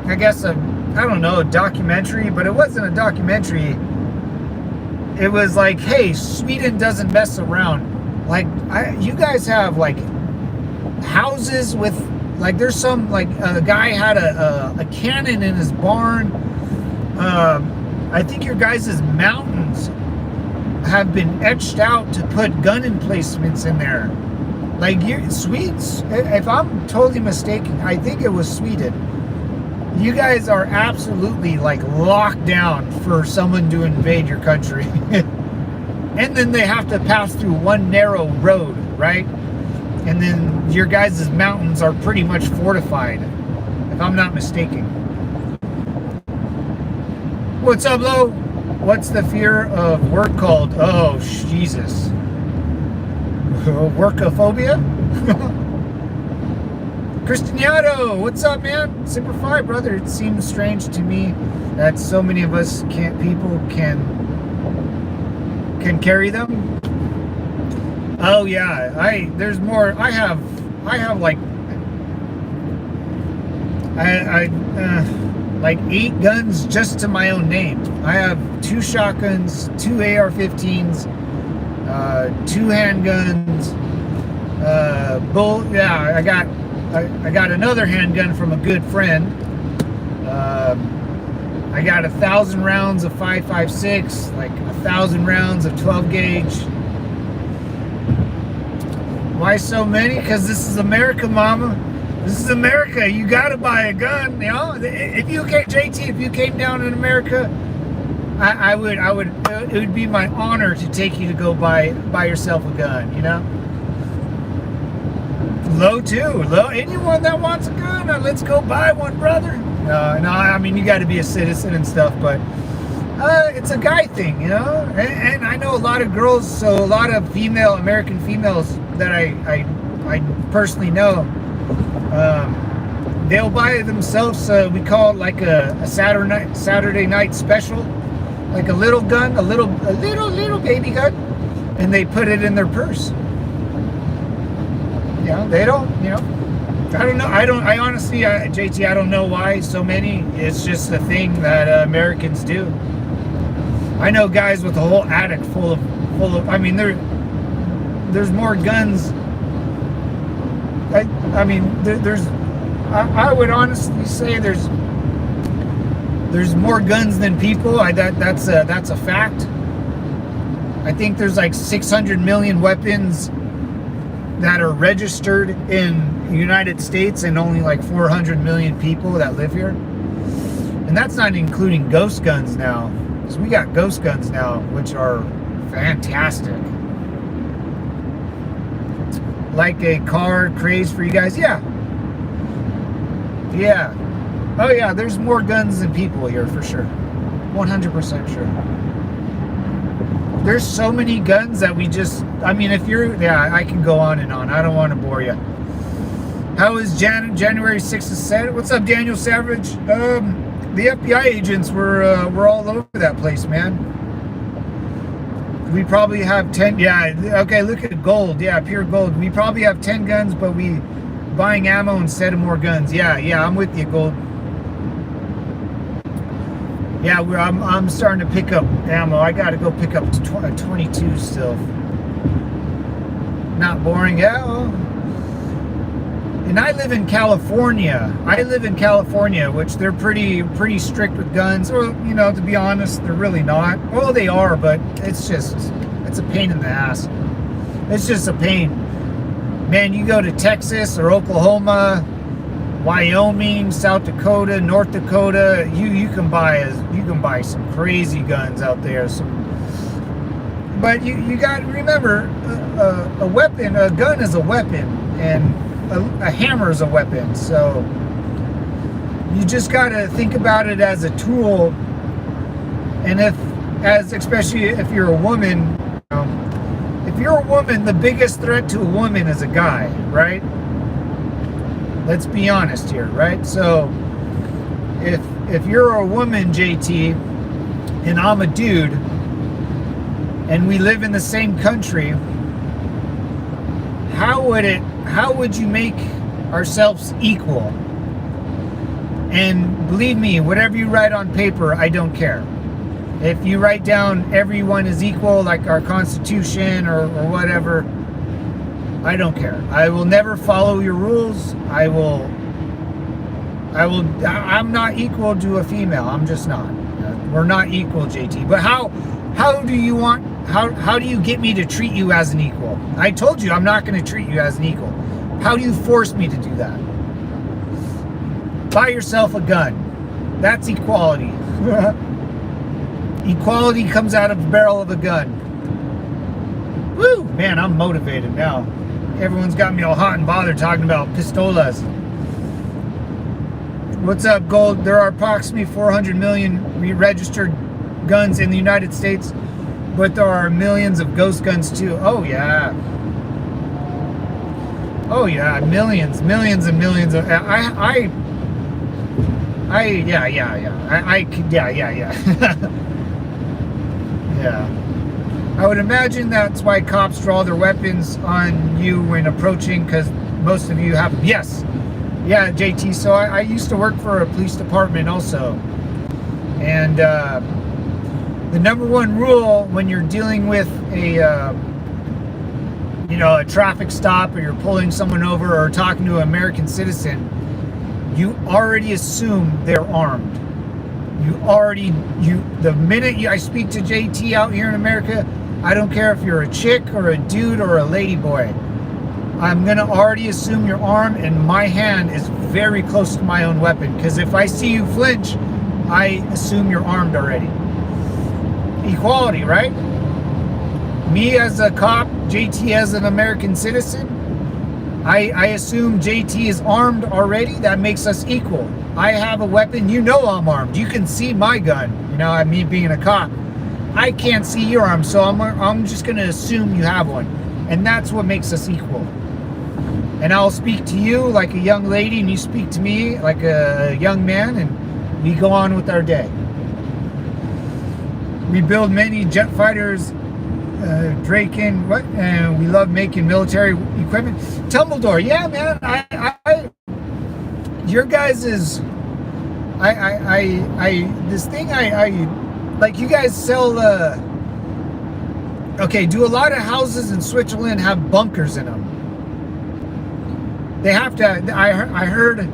I guess I don't know, a documentary, but it wasn't a documentary. It was like, hey, Sweden doesn't mess around. Like, you guys have like houses with, like, there's some, like, a guy had a cannon in his barn. I think your guys' mountains have been etched out to put gun emplacements in there. Like, Swedes, if I'm totally mistaken, I think it was Sweden. You guys are absolutely, like, locked down for someone to invade your country. And then they have to pass through one narrow road, right? And then your guys' mountains are pretty much fortified, if I'm not mistaken. What's up, Lo? What's the fear of work called? Oh, Jesus. Workophobia? Cristiano, what's up, man? Super 5, brother. It seems strange to me that so many of us people can carry them. Oh yeah, there's more. I have like like 8 guns just to my own name. I have 2 shotguns, 2 AR-15s, 2 handguns, I got another handgun from a good friend. I got 1,000 rounds of 5.56, like 1,000 rounds of 12 gauge. Why so many? Because this is America, mama. This is America. You gotta buy a gun, you know. If you came, JT, if you came down in America, I would. It would be my honor to take you to go buy yourself a gun, you know. Low too. Low. Anyone that wants a gun, let's go buy one, brother. No, I mean, you got to be a citizen and stuff, but it's a guy thing, you know. And I know a lot of girls, so a lot of American females that I personally know, they'll buy themselves. We call it like a Saturday night special, like a little gun, a little baby gun, and they put it in their purse. You know, they don't, you know. I don't know. I honestly, JT, I don't know why so many. It's just a thing that Americans do. I know guys with a whole attic full of. I mean, there's more guns. I mean, I would honestly say there's more guns than people. That's a fact. I think there's like 600 million weapons that are registered in the United States, and only like 400 million people that live here. And that's not including ghost guns now, because we got ghost guns now, which are fantastic. Like a car craze for you guys. Yeah. Oh yeah, there's more guns than people here for sure. 100% sure. There's so many guns that we just, I mean, if you're, yeah, I can go on and on. I don't want to bore you. How is January 6th said? What's up, Daniel Savage? The FBI agents were all over that place, man. We probably have 10, yeah, okay, look at gold, yeah, pure gold. We probably have 10 guns, but we buying ammo instead of more guns. Yeah, I'm with you, gold. Yeah, I'm starting to pick up ammo. I got to go pick up 22 still. Not boring, yeah. And I live in California. Which they're pretty strict with guns. Or, you know, to be honest, they're really not. Well, they are, but it's a pain in the ass. It's just a pain. Man, you go to Texas or Oklahoma, Wyoming, South Dakota, North Dakota, you can buy some crazy guns out there. But you got to remember, a gun is a weapon, and a hammer is a weapon. So you just got to think about it as a tool. And especially if you're a woman, you know, if you're a woman, the biggest threat to a woman is a guy, right? Let's be honest here, right? So if you're a woman, JT, and I'm a dude, and we live in the same country, how would you make ourselves equal? And believe me, whatever you write on paper, I don't care. If you write down everyone is equal, like our Constitution or whatever, I don't care. I will never follow your rules. I'm not equal to a female. I'm just not. We're not equal, JT. But how do you get me to treat you as an equal? I told you I'm not going to treat you as an equal. How do you force me to do that? Buy yourself a gun. That's equality. Equality comes out of the barrel of a gun. Woo! Man, I'm motivated now. Everyone's got me all hot and bothered talking about pistolas. What's up, Gold? There are approximately 400 million registered guns in the United States, but there are millions of ghost guns too. Oh yeah. Oh yeah, millions and millions of. Yeah. Yeah. I would imagine that's why cops draw their weapons on you when approaching, because most of you have. Yes. Yeah, JT. So I used to work for a police department also. And the number one rule when you're dealing with a traffic stop, or you're pulling someone over or talking to an American citizen, you already assume they're armed. The minute I speak to JT out here in America, I don't care if you're a chick or a dude or a lady boy, I'm gonna already assume you're armed, and my hand is very close to my own weapon, because if I see you flinch, I assume you're armed already. Equality, right? Me as a cop, JT as an American citizen, I assume JT is armed already. That makes us equal. I have a weapon. You know I'm armed. You can see my gun. Me being a cop, I can't see your arm, so I'm just going to assume you have one. And that's what makes us equal. And I'll speak to you like a young lady, and you speak to me like a young man, and we go on with our day. We build many jet fighters, Draken, and we love making military equipment. Tumbledore, yeah, man. Your guys is, this thing like you guys sell. Okay, do a lot of houses in Switzerland have bunkers in them? They have to. I heard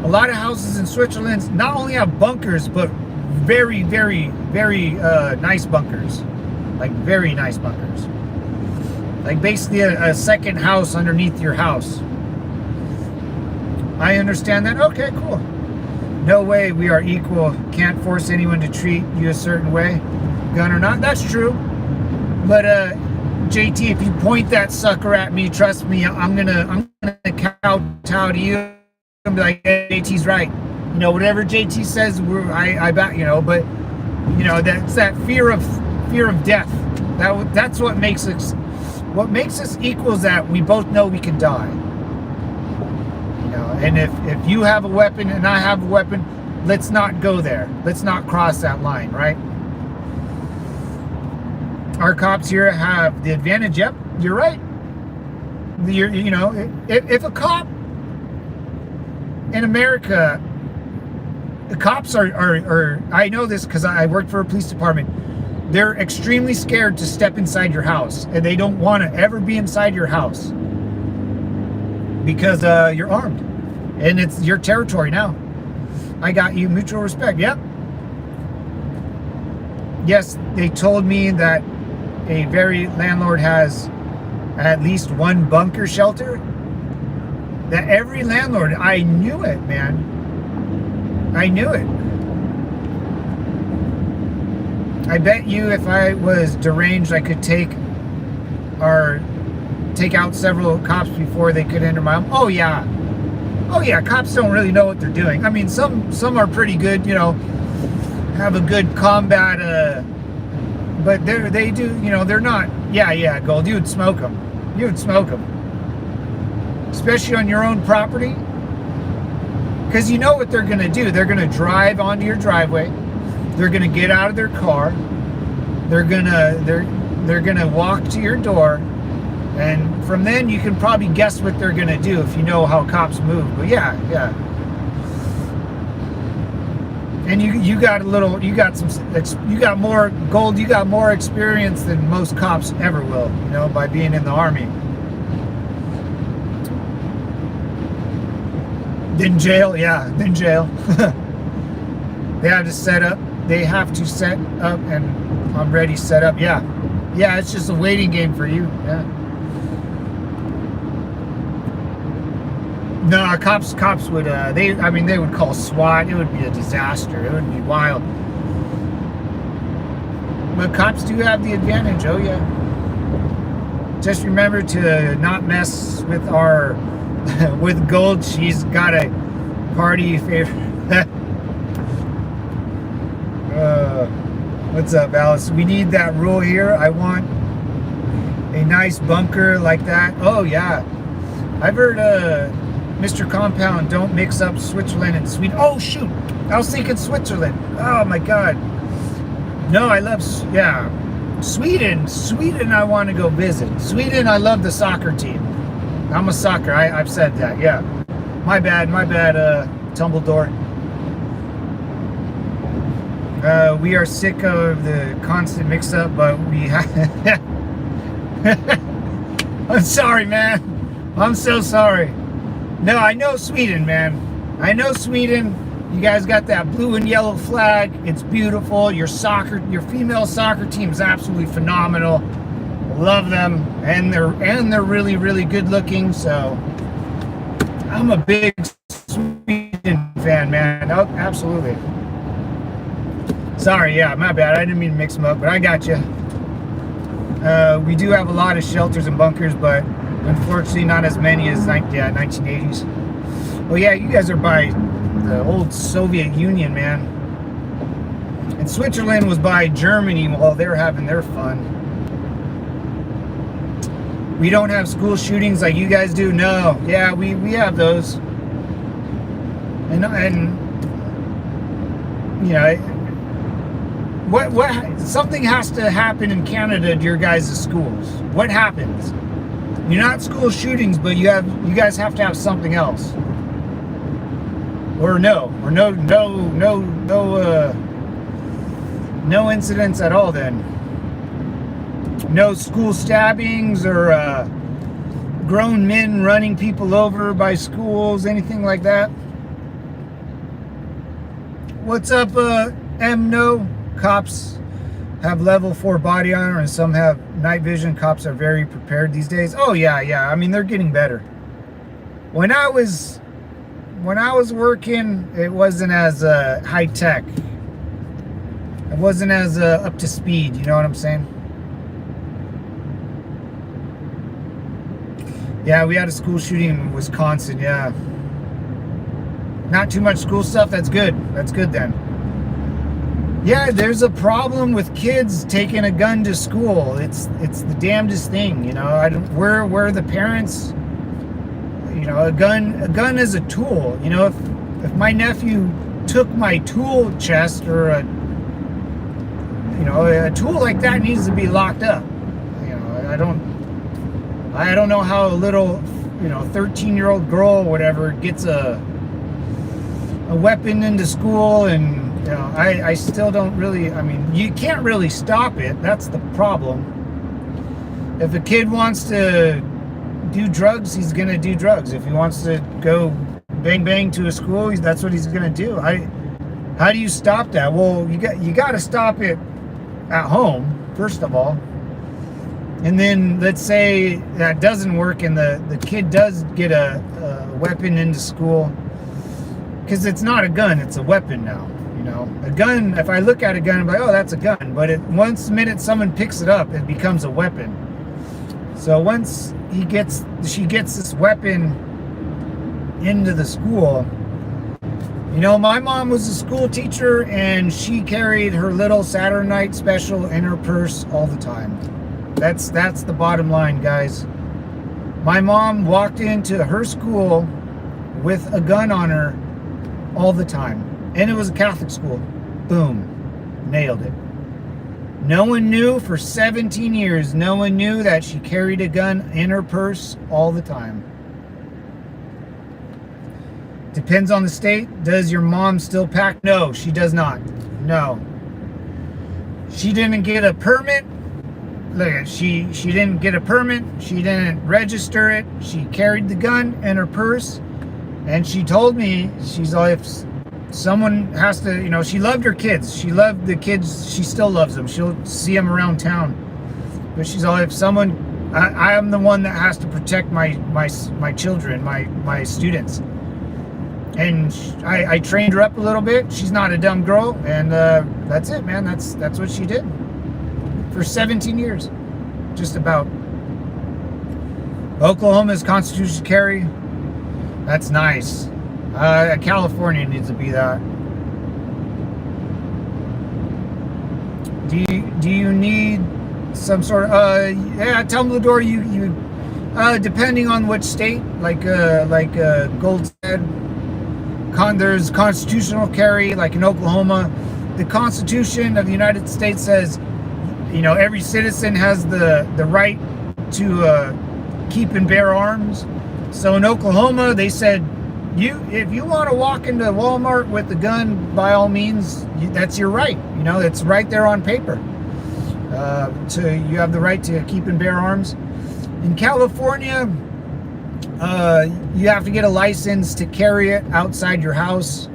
a lot of houses in Switzerland not only have bunkers, but very, very, very nice bunkers. Like very nice bunkers. Like basically a second house underneath your house. I understand that. Okay, cool. No way we are equal. Can't force anyone to treat you a certain way, gun or not. That's true. But JT, if you point that sucker at me, trust me, I'm gonna kowtow to you and be like, hey, JT's right. Whatever JT says, I bet. But that's that fear of death. That's what makes us equals, that we both know we can die. And if you have a weapon and I have a weapon, let's not go there. Let's not cross that line, right? Our cops here have the advantage. Yep, you're right. If a cop in America, the cops are I know this because I worked for a police department. They're extremely scared to step inside your house, and they don't want to ever be inside your house because you're armed, and it's your territory now. I got you. Mutual respect. Yep. Yes, they told me that a very landlord has at least one bunker shelter. That every landlord, I knew it, man. I knew it. I bet you if I was deranged, I could take out several cops before they could enter my home. Oh yeah. Cops don't really know what they're doing. I mean, some are pretty good, have a good combat, but they do, they're not. Yeah, Gold. You would smoke them. Especially on your own property. Because you know what they're going to do. They're going to drive onto your driveway. They're going to get out of their car. They're going to walk to your door. And from then you can probably guess what they're going to do if you know how cops move. But yeah. And you got more gold, you got more experience than most cops ever will, you know, by being in the Army. Then jail, yeah, then jail. They have to set up, and I'm ready, set up, yeah. Yeah, it's just a waiting game for you, yeah. No, cops would, they would call SWAT. It would be a disaster. It would be wild. But cops do have the advantage, oh yeah. Just remember to not mess with with Gold. She's got a party favorite. What's up, Alice? We need that rule here. I want a nice bunker like that. Oh yeah. I've heard, Mr. Compound, don't mix up Switzerland and Sweden. Oh shoot, I was thinking Switzerland. Oh my God. No, I love, yeah. Sweden I want to go visit. Sweden, I love the soccer team. I'm a soccer, I've said that, yeah. My bad, Tumbledore. We are sick of the constant mix-up, but we have... I'm sorry, man. I'm so sorry. No, I know Sweden, man. I know Sweden. You guys got that blue and yellow flag. It's beautiful. Your female soccer team is absolutely phenomenal. Love them, and they're really, really good looking. So I'm a big Sweden fan, man. Oh, absolutely. Sorry, yeah, my bad. I didn't mean to mix them up, but I got you. We do have a lot of shelters and bunkers, but unfortunately, not as many as 1980s. Well, yeah, you guys are by the old Soviet Union, man. And Switzerland was by Germany while they're having their fun. We don't have school shootings like you guys do. No, yeah, we have those. And you know, what something has to happen in Canada to your guys' schools. What happens? You're not school shootings, but you guys have to have something else. Or no incidents at all then. No school stabbings or grown men running people over by schools, anything like that. What's up, No? Cops have level 4 body armor and some have night vision. Cops are very prepared these days. Oh yeah. I mean, they're getting better. When I was working, it wasn't as high tech. It wasn't as up to speed. You know what I'm saying? Yeah, we had a school shooting in Wisconsin. Yeah. Not too much school stuff. That's good. That's good then. Yeah, there's a problem with kids taking a gun to school. It's the damnedest thing, you know. Where the parents, you know, a gun is a tool. You know, if my nephew took my tool chest or a tool like that needs to be locked up. You know, I don't know how a little, 13-year-old girl or whatever gets a weapon into school. And I still don't really, you can't really stop it. That's the problem. If a kid wants to do drugs, he's going to do drugs. If he wants to go bang bang to a school, that's what he's going to do. How do you stop that? Well, you got to stop it at home, first of all. And then let's say that doesn't work and the kid does get a weapon into school. Because it's not a gun, it's a weapon now. A gun, if I look at a gun, I'm like, oh, that's a gun. But once the minute someone picks it up, it becomes a weapon. So once she gets this weapon into the school, my mom was a school teacher and she carried her little Saturday night special in her purse all the time. That's the bottom line, guys. My mom walked into her school with a gun on her all the time. And it was a Catholic school. Boom. Nailed it. No one knew for 17 years, no one knew that she carried a gun in her purse all the time. Depends on the state. Does your mom still pack? No, she does not. No. She didn't get a permit. Look, she didn't get a permit. She didn't register it. She carried the gun in her purse. And she told me, she's like, if someone has to, you know, she loved her kids. She loved the kids. She still loves them. She'll see them around town. But she's all, if someone, I am the one that has to protect my children, my students. And I trained her up a little bit. She's not a dumb girl, and that's it, man. That's what she did for 17 years, just about. Oklahoma's constitutional carry. That's nice. California needs to be that. Do you need some sort of yeah, Tumbledore? You depending on which state, like Gold said. There's constitutional carry, like in Oklahoma. The Constitution of the United States says, you know, every citizen has the right to keep and bear arms. So in Oklahoma, they said, if you want to walk into Walmart with a gun, by all means, that's your right. You know, it's right there on paper. You have the right to keep and bear arms. In California, you have to get a license to carry it outside your house.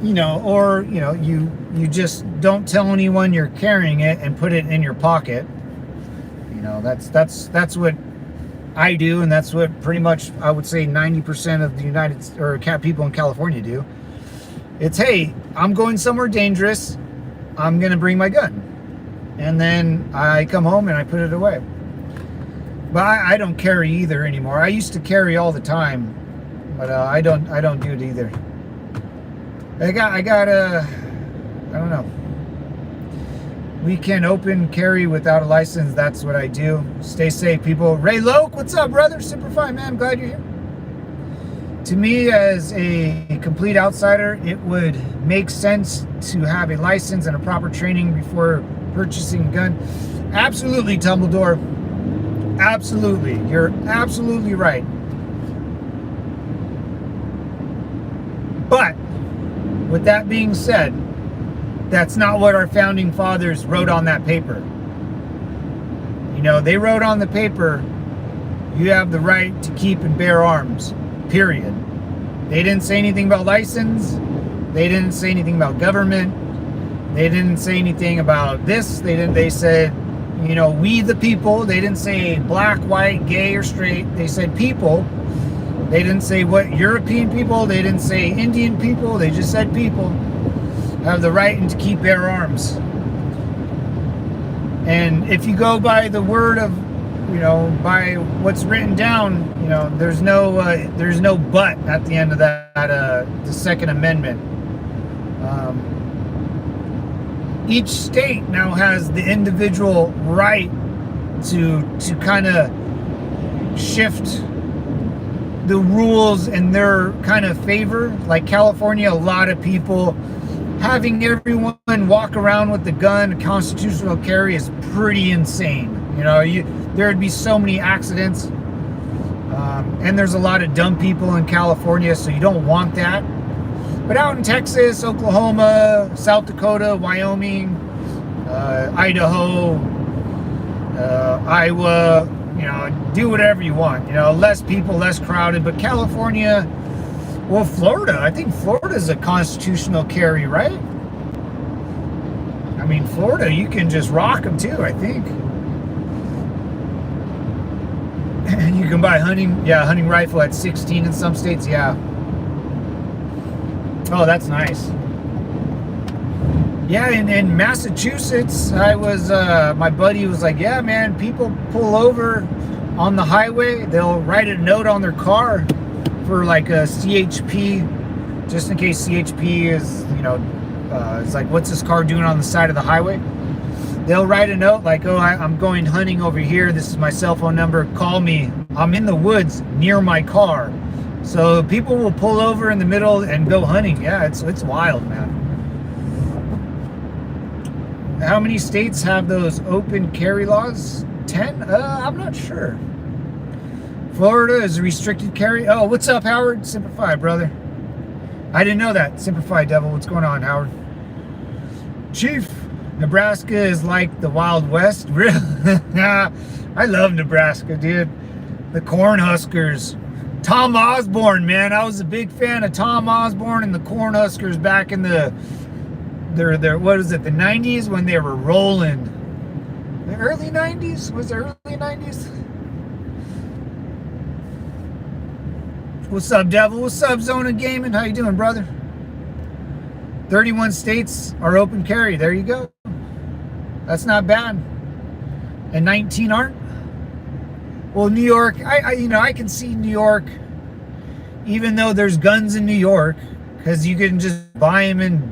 You know, or, you know, you just don't tell anyone you're carrying it and put it in your pocket. You know, that's what I do, and that's what pretty much I would say 90% of the people in California do. It's, hey, I'm going somewhere dangerous. I'm gonna bring my gun, and then I come home and I put it away. But I don't carry either anymore. I used to carry all the time, but I don't do it either. I don't know. Weekend open carry without a license. That's what I do. Stay safe, people. Ray Loke, what's up, brother? Super fine, man. I'm glad you're here. To me, as a complete outsider, it would make sense to have a license and a proper training before purchasing a gun. Absolutely, Tumbledore. Absolutely. You're absolutely right. But with that being said, that's not what our founding fathers wrote on that paper. You know, they wrote on the paper, you have the right to keep and bear arms, period. They didn't say anything about license. They didn't say anything about government. They didn't say anything about this. They said, you know, we the people. They didn't say black, white, gay, or straight. They said people. They didn't say what European people. They didn't say Indian people. They just said people have the right to keep bear arms. And if you go by the word of, you know, by what's written down, you know, there's no but at the end of that, the Second Amendment. Each state now has the individual right to kind of shift the rules in their kind of favor. Like California, a lot of people having everyone walk around with the gun, constitutional carry, is pretty insane. You know, there'd be so many accidents, and there's a lot of dumb people in California, so you don't want that. But out in Texas, Oklahoma, South Dakota, Wyoming, Idaho, Iowa, you know, do whatever you want. You know, less people, less crowded. But California, well, Florida, I think Florida's a constitutional carry, right? I mean, Florida, you can just rock them too, I think. You can buy hunting rifle at 16 in some states, yeah. Oh, that's nice. Yeah, in Massachusetts, I was, my buddy was like, yeah, man, people pull over on the highway. They'll write a note on their car for like a CHP, just in case CHP is, you know, it's like, what's this car doing on the side of the highway? They'll write a note like, oh, I'm going hunting over here. This is my cell phone number. Call me. I'm in the woods near my car. So people will pull over in the middle and go hunting. Yeah, it's wild, man. How many states have those open carry laws? 10? I'm not sure. Florida is restricted carry. Oh, what's up, Howard? Simplify, brother. I didn't know that. Simplify, devil. What's going on, Howard? Chief, Nebraska is like the Wild West. Really? I love Nebraska, dude. The Cornhuskers. Tom Osborne, man. I was a big fan of Tom Osborne and the Cornhuskers back in the what was it, the 90s when they were rolling. The early 90s? Was it early 90s? What's up, devil? What's up, Zona Gaming? How you doing, brother? 31 states are open carry. There you go. That's not bad. And 19 aren't. Well, New York, I can see New York, even though there's guns in New York, because you can just buy them in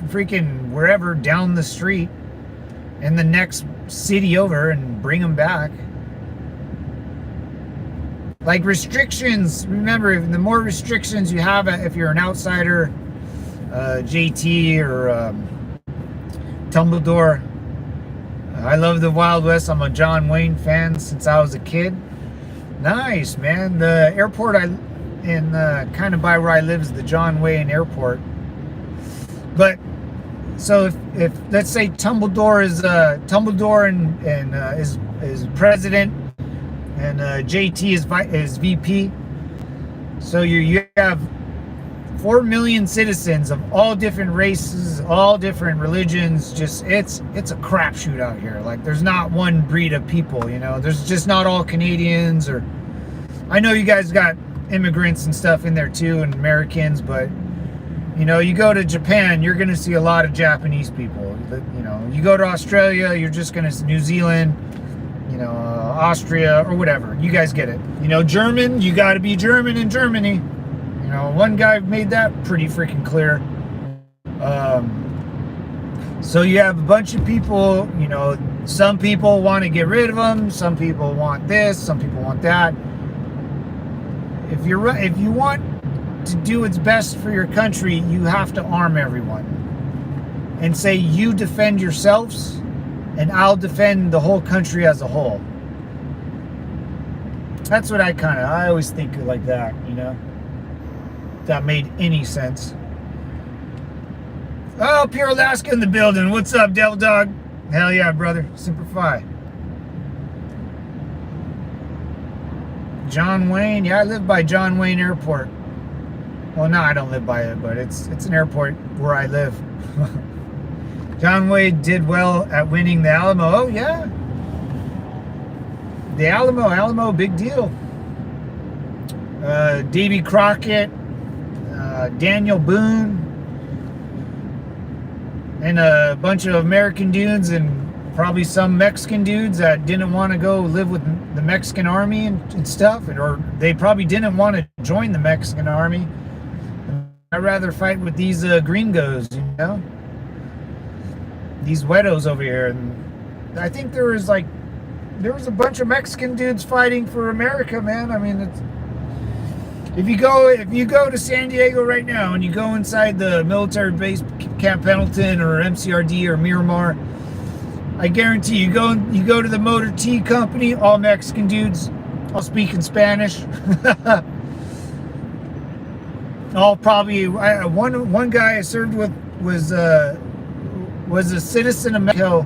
freaking wherever down the street in the next city over and bring them back. Like restrictions, remember, the more restrictions you have, if you're an outsider, JT or Tumbledore. I love the Wild West. I'm a John Wayne fan since I was a kid. Nice, man. The airport in kind of by where I live is the John Wayne Airport. But so if let's say Tumbledore is is president and JT is VP, so you have 4 million citizens of all different races, all different religions. Just it's a crapshoot out here. Like there's not one breed of people, you know. There's just not all Canadians, or I know you guys got immigrants and stuff in there too, and Americans, but you know, you go to Japan, you're gonna see a lot of Japanese people. You know, you go to Australia, you're just gonna see New Zealand, you know, Austria or whatever. You guys get it. You know, German, you got to be German in Germany. You know, one guy made that pretty freaking clear. So you have a bunch of people, you know, some people want to get rid of them, some people want this, some people want that. If you want to do what's best for your country, you have to arm everyone and say, you defend yourselves and I'll defend the whole country as a whole. That's what I always think like that, you know. That made any sense. Oh, Pure Alaska in the building. What's up, Devil Dog? Hell yeah, brother. Simplify. John Wayne. Yeah, I live by John Wayne Airport. Well, no, I don't live by it, but it's an airport where I live. John Wayne did well at winning the Alamo. Oh, yeah. The Alamo, big deal. Davy Crockett, Daniel Boone, and a bunch of American dudes and probably some Mexican dudes that didn't want to go live with the Mexican army and stuff, or they probably didn't want to join the Mexican army. I'd rather fight with these gringos, you know, these wetos over here. And I think there was a bunch of Mexican dudes fighting for America, man. I mean, if you go to San Diego right now and you go inside the military base, Camp Pendleton or MCRD or Miramar, I guarantee you go to the Motor T Company, all Mexican dudes, all speaking Spanish. All probably one guy I served with was a citizen of Mexico,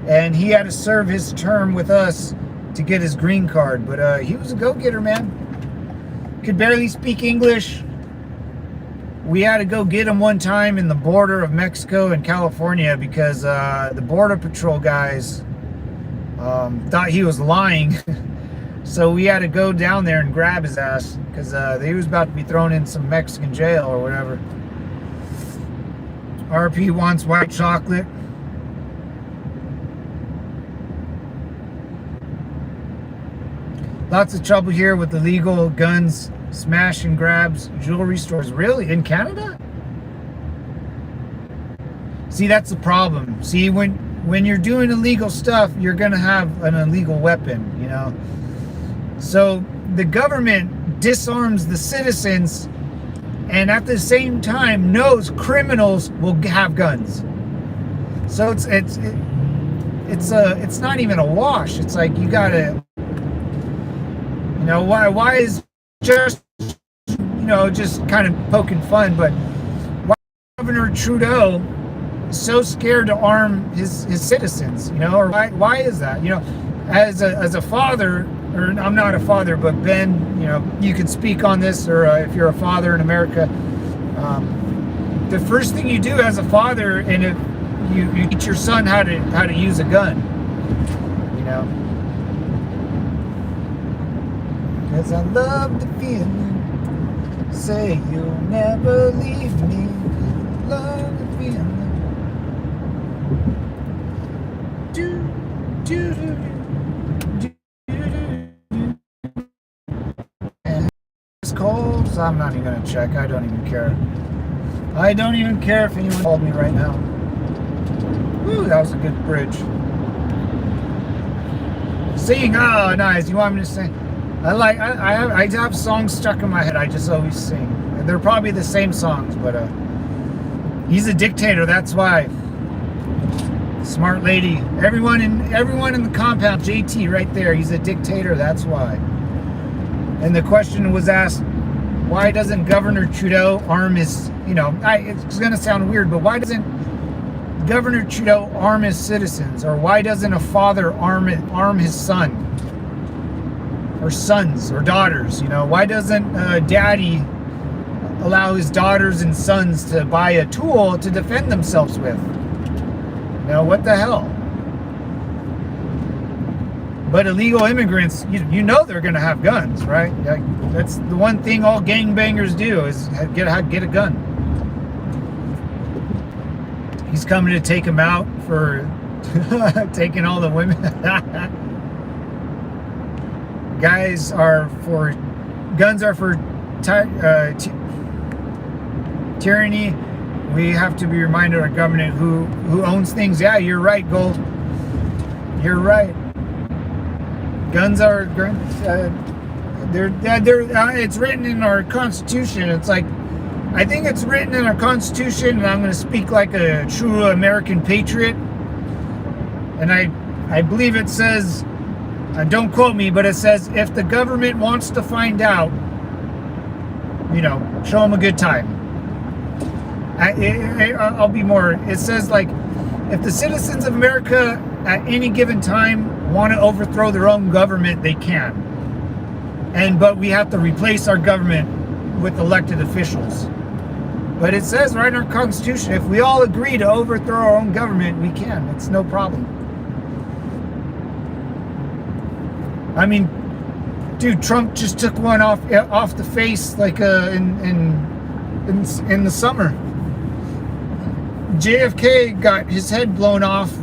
and he had to serve his term with us to get his green card. But he was a go-getter, man. Could barely speak English. We had to go get him one time in the border of Mexico and California because the Border Patrol guys thought he was lying. So we had to go down there and grab his ass because he was about to be thrown in some Mexican jail or whatever. RP wants white chocolate. Lots of trouble here with illegal guns, smash and grabs, jewelry stores. Really? In Canada? See, that's the problem. See, when you're doing illegal stuff, you're going to have an illegal weapon, you know? So the government disarms the citizens and at the same time knows criminals will have guns. So it's not even a wash. It's like you gotta, you know, why is just, just kind of poking fun, but why is Governor Trudeau so scared to arm his citizens, or why is that? As a father, or I'm not a father, but Ben, you can speak on this, or if you're a father in America, the first thing you do as a father, and if you teach your son how to use a gun, because I love the feeling, say you'll never leave me, love the feeling. And it's cold, so I'm not even gonna check. I don't even care. I don't even care if anyone called me right now. Woo, that was a good bridge. Sing, oh nice. You want me to sing? I have songs stuck in my head. I just always sing. And they're probably the same songs, but he's a dictator, that's why. Smart lady. Everyone in the compound, JT right there, he's a dictator, that's why. And the question was asked, why doesn't Governor Trudeau arm his, it's going to sound weird, but why doesn't Governor Trudeau arm his citizens? Or why doesn't a father arm his son? Or sons or daughters? Why doesn't daddy allow his daughters and sons to buy a tool to defend themselves with? What the hell? But illegal immigrants, they're going to have guns, right? That's the one thing all gangbangers do, is get a gun. He's coming to take them out for taking all the women. Guns are for tyranny. We have to be reminded of our government who owns things. Yeah, you're right, Gold. You're right. Guns are it's written in our Constitution. It's like, I think it's written in our Constitution, and I'm going to speak like a true American patriot. And I believe it says, don't quote me, but it says, if the government wants to find out, show them a good time. I'll be more. It says, like, if the citizens of America at any given time want to overthrow their own government, they can. But we have to replace our government with elected officials. But it says right in our Constitution, if we all agree to overthrow our own government, we can. It's no problem. I mean, dude, Trump just took one off the face, like in the summer. JFK got his head blown off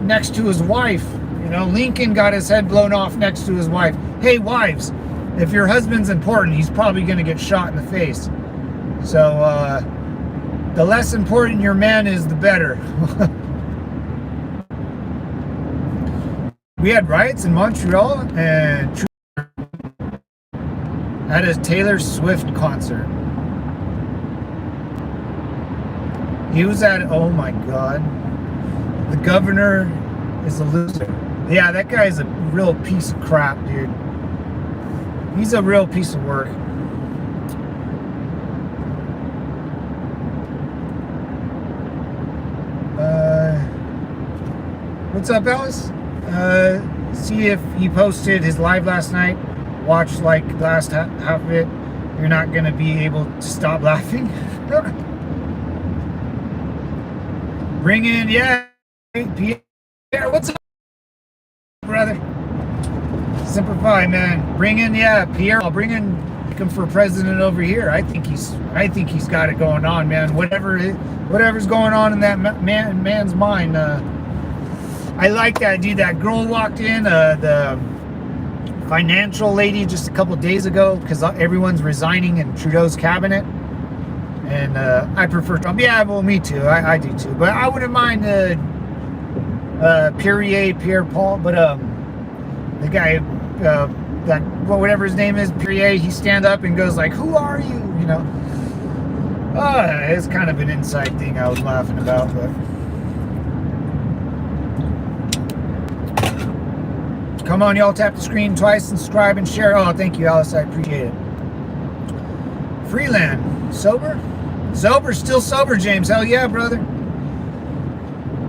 next to his wife. Lincoln got his head blown off next to his wife. Hey, wives, if your husband's important, he's probably going to get shot in the face. So, the less important your man is, the better. We had riots in Montreal and at a Taylor Swift concert. He was at, oh my God, the governor is a loser. Yeah, that guy is a real piece of crap, dude. He's a real piece of work. What's up, Alice? See if he posted his live last night. Watch like the last half of it. You're not going to be able to stop laughing. Bring in, yeah, Pierre, what's up, brother? Simplify, man. Bring in, yeah, Pierre. I'll bring in him for president over here. I think he's got it going on, man. Whatever's going on in that man's mind. I like that, dude. That girl walked in, the financial lady, just a couple days ago, because everyone's resigning in Trudeau's cabinet. And I prefer Trump. Yeah, well, me too. I do too. But I wouldn't mind Pierre Paul. But the guy, that whatever his name is, Pierre, he stand up and goes like, "Who are you?" It's kind of an inside thing I was laughing about. But Come on, y'all, tap the screen twice and subscribe and share. Oh, thank you, Alice. I appreciate it. Freeland, sober? Sober, still sober, James. Hell yeah, brother.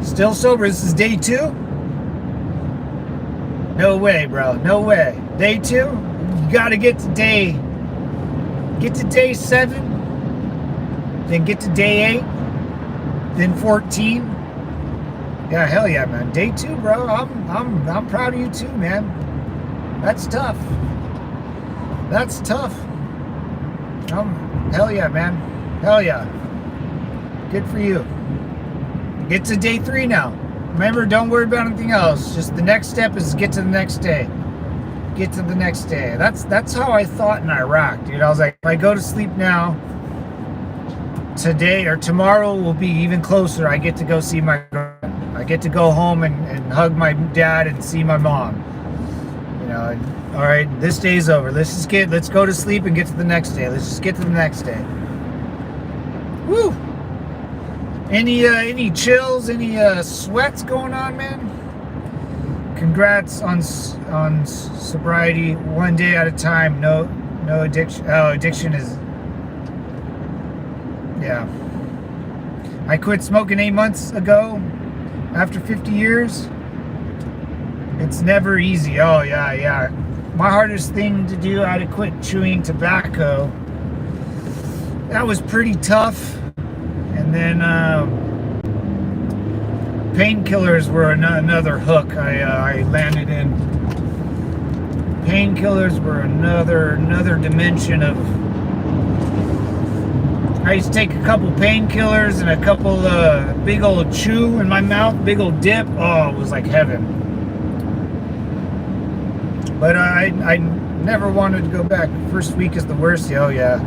Still sober. This is day 2? No way, bro. No way. Day 2? You gotta get to day 7, then get to day 8, then 14. Yeah, hell yeah, man. Day 2, bro. I'm proud of you too, man. That's tough. That's tough. Hell yeah, man. Hell yeah. Good for you. Get to day 3 now. Remember, don't worry about anything else. Just the next step is get to the next day. Get to the next day. That's how I thought in Iraq, dude. I was like, if I go to sleep now, today or tomorrow will be even closer. I get to go see my girlfriend. I get to go home and hug my dad and see my mom. You know, and, all right, this day's over. Let's go to sleep and get to the next day. Let's just get to the next day. Woo! Any chills, any sweats going on, man? Congrats on sobriety, one day at a time. No addiction. Oh, addiction is, yeah. I quit smoking 8 months ago after 50 years. It's never easy. Oh yeah. My hardest thing to do, I had to quit chewing tobacco. That was pretty tough. And then painkillers were another hook I landed in. Painkillers were another dimension of. I used to take a couple painkillers and a couple big old chew in my mouth, big old dip. Oh, it was like heaven. But I never wanted to go back. First week is the worst. Oh yeah.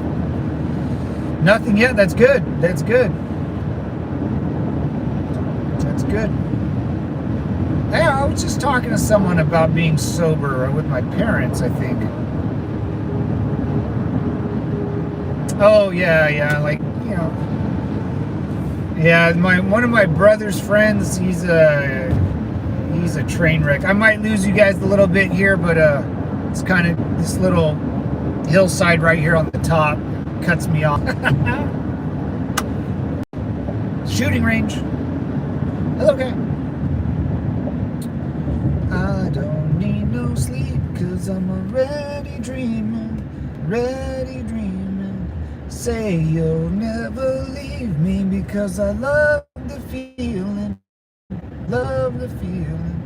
Nothing yet. That's good. That's good. That's good. Hey, I was just talking to someone about being sober with my parents, I think. Oh yeah, like, you know. Yeah, one of my brother's friends, he's a train wreck. I might lose you guys a little bit here, but it's kind of this little hillside right here on the top cuts me off. Shooting range. Hello, okay. I don't need no sleep, 'cause I'm already dreaming, ready dreaming. Say you'll never leave me, because I love the feeling, love the feeling.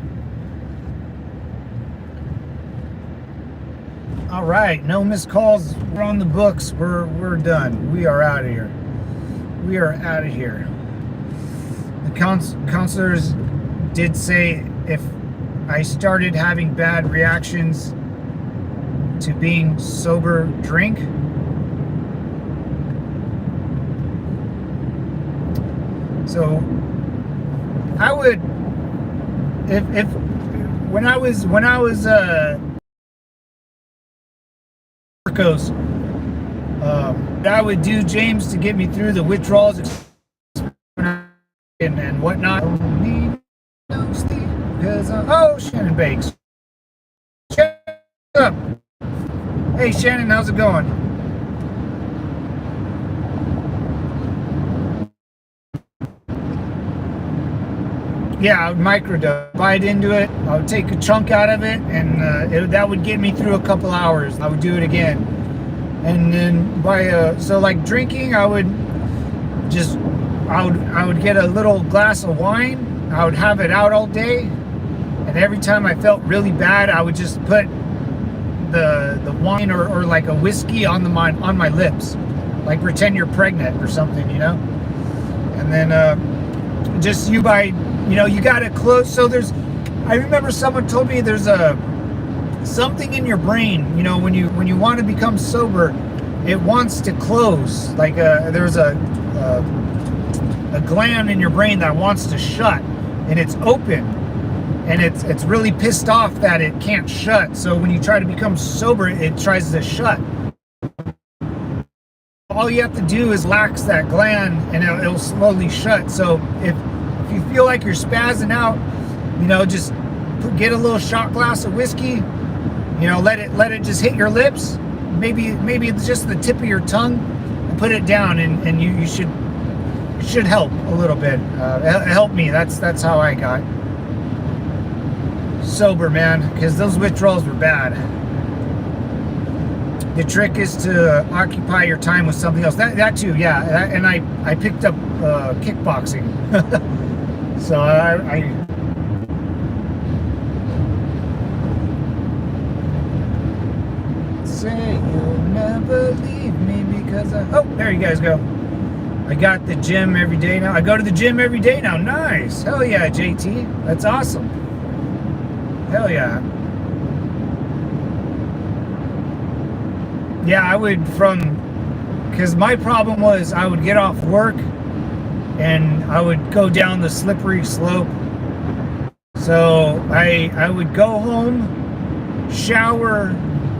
All right, no missed calls. We're on the books. We're done. We are out of here. We are out of here. The counselors did say if I started having bad reactions to being sober, drink. So I would, if when I was Marcos, I would do, James, to get me through the withdrawals and whatnot. Don't need no sleep, 'cause Shannon Bakes. Shut up. Hey Shannon, how's it going? Yeah, I would microdose. Bite into it. I would take a chunk out of it, and that would get me through a couple hours. I would do it again, and then so like drinking, I would get a little glass of wine. I would have it out all day, and every time I felt really bad, I would just put the wine or like a whiskey on my lips, like pretend you're pregnant or something, you know. And then you gotta close. So I remember someone told me there's something in your brain, you know, when you want to become sober, it wants to close. Like there's a gland in your brain that wants to shut, and it's open, and it's really pissed off that it can't shut. So when you try to become sober, it tries to shut. All you have to do is lax that gland, and it'll slowly shut. So if you feel like you're spazzing out, you know, just get a little shot glass of whiskey. You know, let it just hit your lips. Maybe it's just the tip of your tongue, and put it down, and you should help a little bit. It helped me. That's how I got sober, man, because those withdrawals were bad. The trick is to occupy your time with something else. That too, yeah. And I picked up kickboxing, so I say you'll never leave me because oh, there you guys go. I got the gym every day now. I go to the gym every day now. Nice. Hell yeah, JT. That's awesome. Hell yeah. Yeah, I would because my problem was I would get off work and I would go down the slippery slope. So I would go home, shower,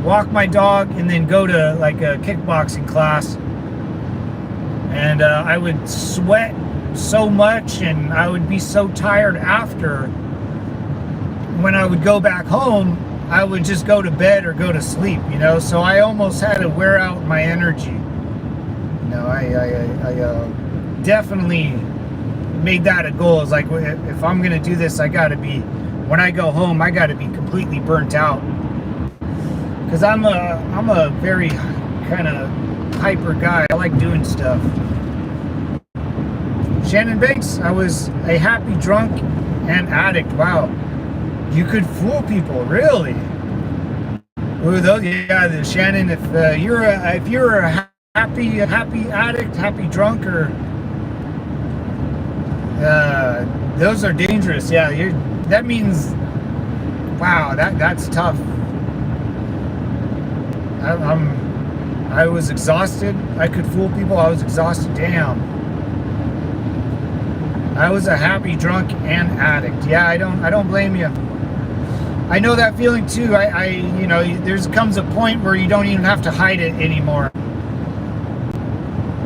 walk my dog, and then go to like a kickboxing class. And I would sweat so much and I would be so tired after. When I would go back home, I would just go to bed or go to sleep, you know. So I almost had to wear out my energy. You know, I definitely made that a goal. It's like, if I'm gonna do this, when I go home, I gotta be completely burnt out. Because I'm a very kind of hyper guy. I like doing stuff. Shannon Banks, I was a happy drunk and addict. Wow. You could fool people, really? Ooh, those, yeah, Shannon. If you're a happy addict, happy drunk, or those are dangerous. Yeah, that means, wow, that's tough. I was exhausted. I could fool people. I was exhausted. Damn. I was a happy drunk and addict. Yeah, I don't blame you. I know that feeling too. You know, there comes a point where you don't even have to hide it anymore.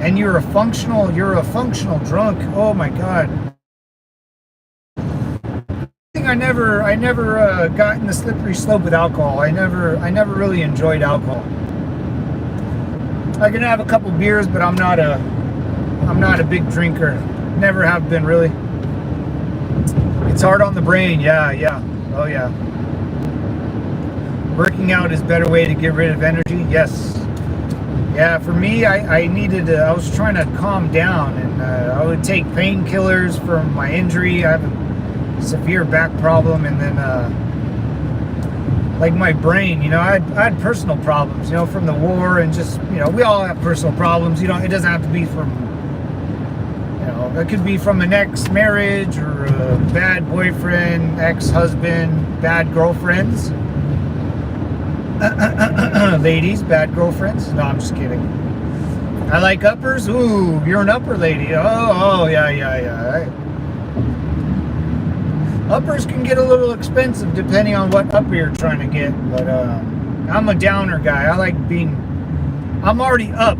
And you're a functional drunk. Oh my God. I never got in the slippery slope with alcohol. I never really enjoyed alcohol. I can have a couple beers, but I'm not a big drinker. Never have been, really. It's hard on the brain. Yeah. Oh yeah. Working out is a better way to get rid of energy. Yes. Yeah, for me, I was trying to calm down, and I would take painkillers from my injury. I have a severe back problem, and then like my brain, you know, I had personal problems, you know, from the war, and just, you know, we all have personal problems. You know, it doesn't have to be from, you know, it could be from an ex-marriage or a bad boyfriend, ex-husband, bad girlfriends. Ladies, bad girlfriends. No, I'm just kidding. I like uppers. Ooh, you're an upper lady. Oh, yeah. Uppers can get a little expensive depending on what upper you're trying to get. But I'm a downer guy. I like I'm already up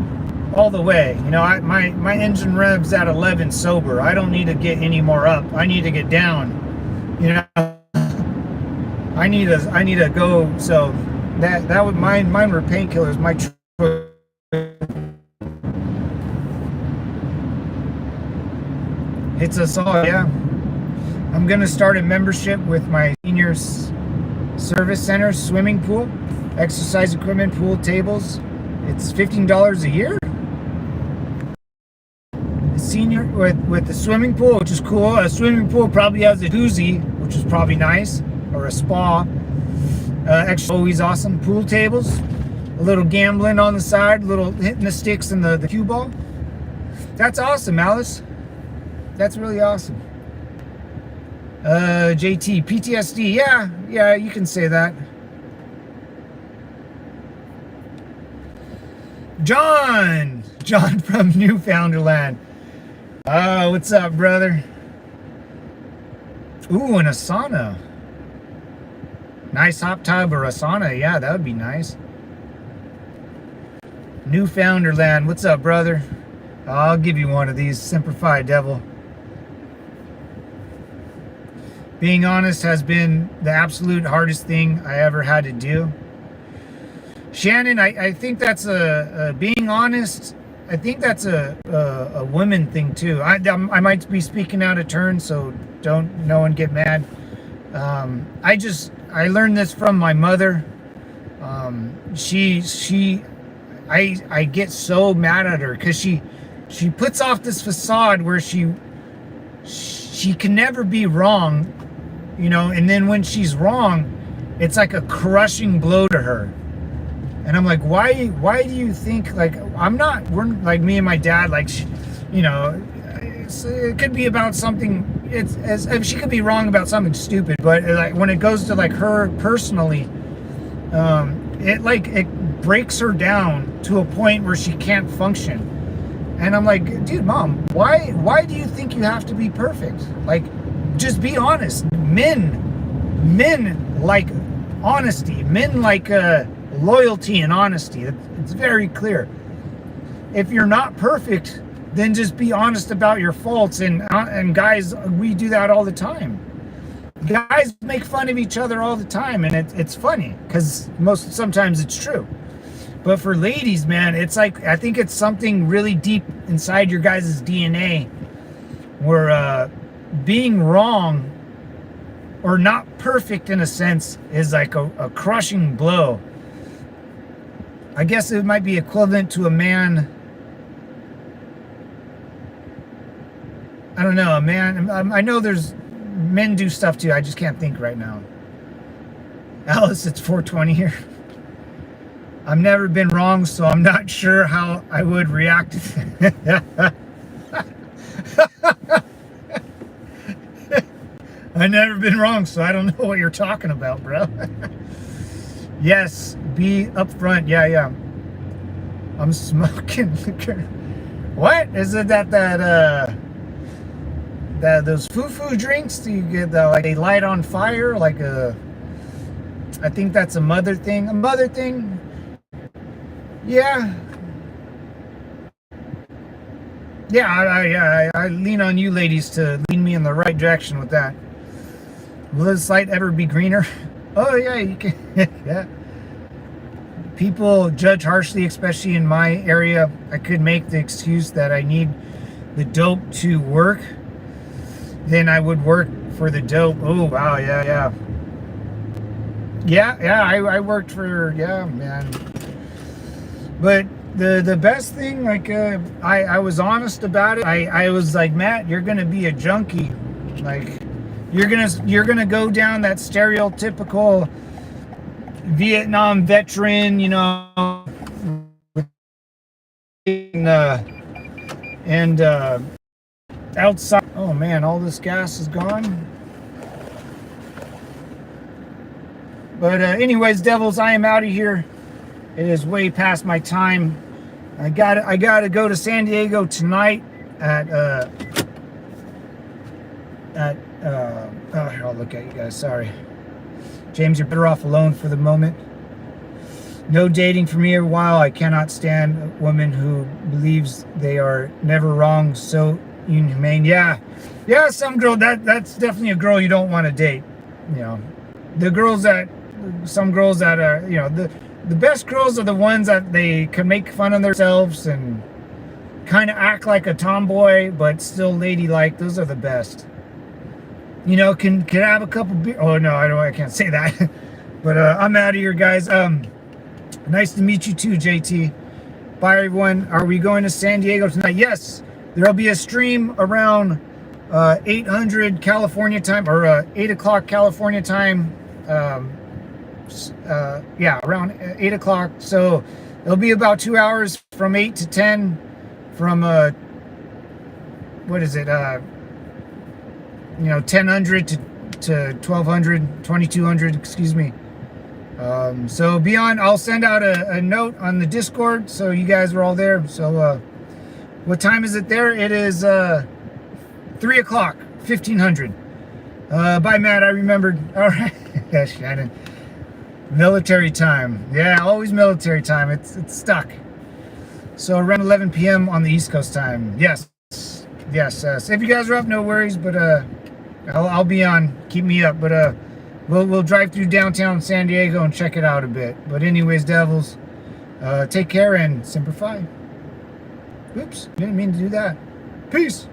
all the way. You know, my engine revs at 11 sober. I don't need to get any more up. I need to get down. You know, I need to go. So that would mine were painkillers. My it's us all. Yeah, I'm gonna start a membership with my seniors service center, swimming pool, exercise equipment, pool tables. It's $15 a year. Senior with the swimming pool, which is cool. A swimming pool probably has a jacuzzi, which is probably nice, or a spa. Extra always awesome. Pool tables, a little gambling on the side, a little hitting the sticks and the cue ball. That's awesome, Alice. That's really awesome. JT, PTSD. Yeah, you can say that. John from Newfoundland. What's up, brother? Ooh, an sauna. Nice hot tub or a sauna. Yeah, that would be nice. Newfoundland. What's up, brother? I'll give you one of these. Simplify, devil. Being honest has been the absolute hardest thing I ever had to do. Shannon, I think that's being honest. I think that's a women thing too. I might be speaking out of turn, so don't no one get mad. I learned this from my mother. I get so mad at her because she puts off this facade where she can never be wrong, you know, and then when she's wrong, it's like a crushing blow to her. And I'm like, why do you think, like, we're like me and my dad, like, you know, it could be about something, she could be wrong about something stupid, but like when it goes to like her personally, it breaks her down to a point where she can't function. And I'm like, dude, mom, why do you think you have to be perfect? Like, just be honest. Men like honesty. Men like loyalty and honesty. It's very clear. If you're not perfect, then just be honest about your faults. And guys, we do that all the time. Guys make fun of each other all the time, and it's funny because sometimes it's true. But for ladies, man, it's like, I think it's something really deep inside your guys' DNA where being wrong or not perfect in a sense is like a crushing blow. I guess it might be equivalent to a man. I don't know, a man. I know there's men do stuff too. I just can't think right now. Alice, it's 4:20 here. I've never been wrong, so I'm not sure how I would react. I've never been wrong, so I don't know what you're talking about, bro. Yes, be upfront. Yeah. I'm smoking liquor. What? Is it that those foo-foo drinks? Do you get like they light on fire? Like I think that's a mother thing. A mother thing? Yeah. Yeah, I lean on you ladies to lead me in the right direction with that. Will this light ever be greener? Oh yeah, you can. Yeah. People judge harshly, especially in my area. I could make the excuse that I need the dope to work. Then I would work for the dope. Oh wow, yeah. I worked for, yeah, man. But the best thing, like, I was honest about it. I was like, Matt, you're gonna be a junkie. Like, you're gonna go down that stereotypical Vietnam veteran, you know, and outside. Oh man, all this gas is gone. But anyways, devils, I am out of here. It is way past my time. I gotta go to San Diego tonight at here, I'll look at you guys. Sorry, James, you're better off alone for the moment. No dating for me a while. I cannot stand a woman who believes they are never wrong. So inhumane. Yeah, some girl, that's definitely a girl you don't want to date. You know, some girls that are, you know, the best girls are the ones that they can make fun of themselves and kind of act like a tomboy but still ladylike. Those are the best. You know, can have a couple beer. Oh no, I can't say that. But I'm out of here, guys. Nice to meet you too, JT. Bye everyone. Are we going to San Diego tonight? Yes, there'll be a stream around 800 California time, or 8 o'clock California time. Yeah, around 8 o'clock. So it'll be about 2 hours from 8 to 10 from what is it, you know, 1000 to 1200, 2200, excuse me. So be on. I'll send out a note on the Discord so you guys are all there. So what time is it there? It is 3 o'clock, 1500. Bye, Matt. I remembered. All right. Yeah, Shannon. Military time. Yeah, always military time. It's stuck. So around 11 p.m. on the East Coast time. Yes. If you guys are up, no worries. But I'll be on. Keep me up. But we'll drive through downtown San Diego and check it out a bit. But anyways, devils, take care and Semper Fi. Oops, didn't mean to do that. Peace.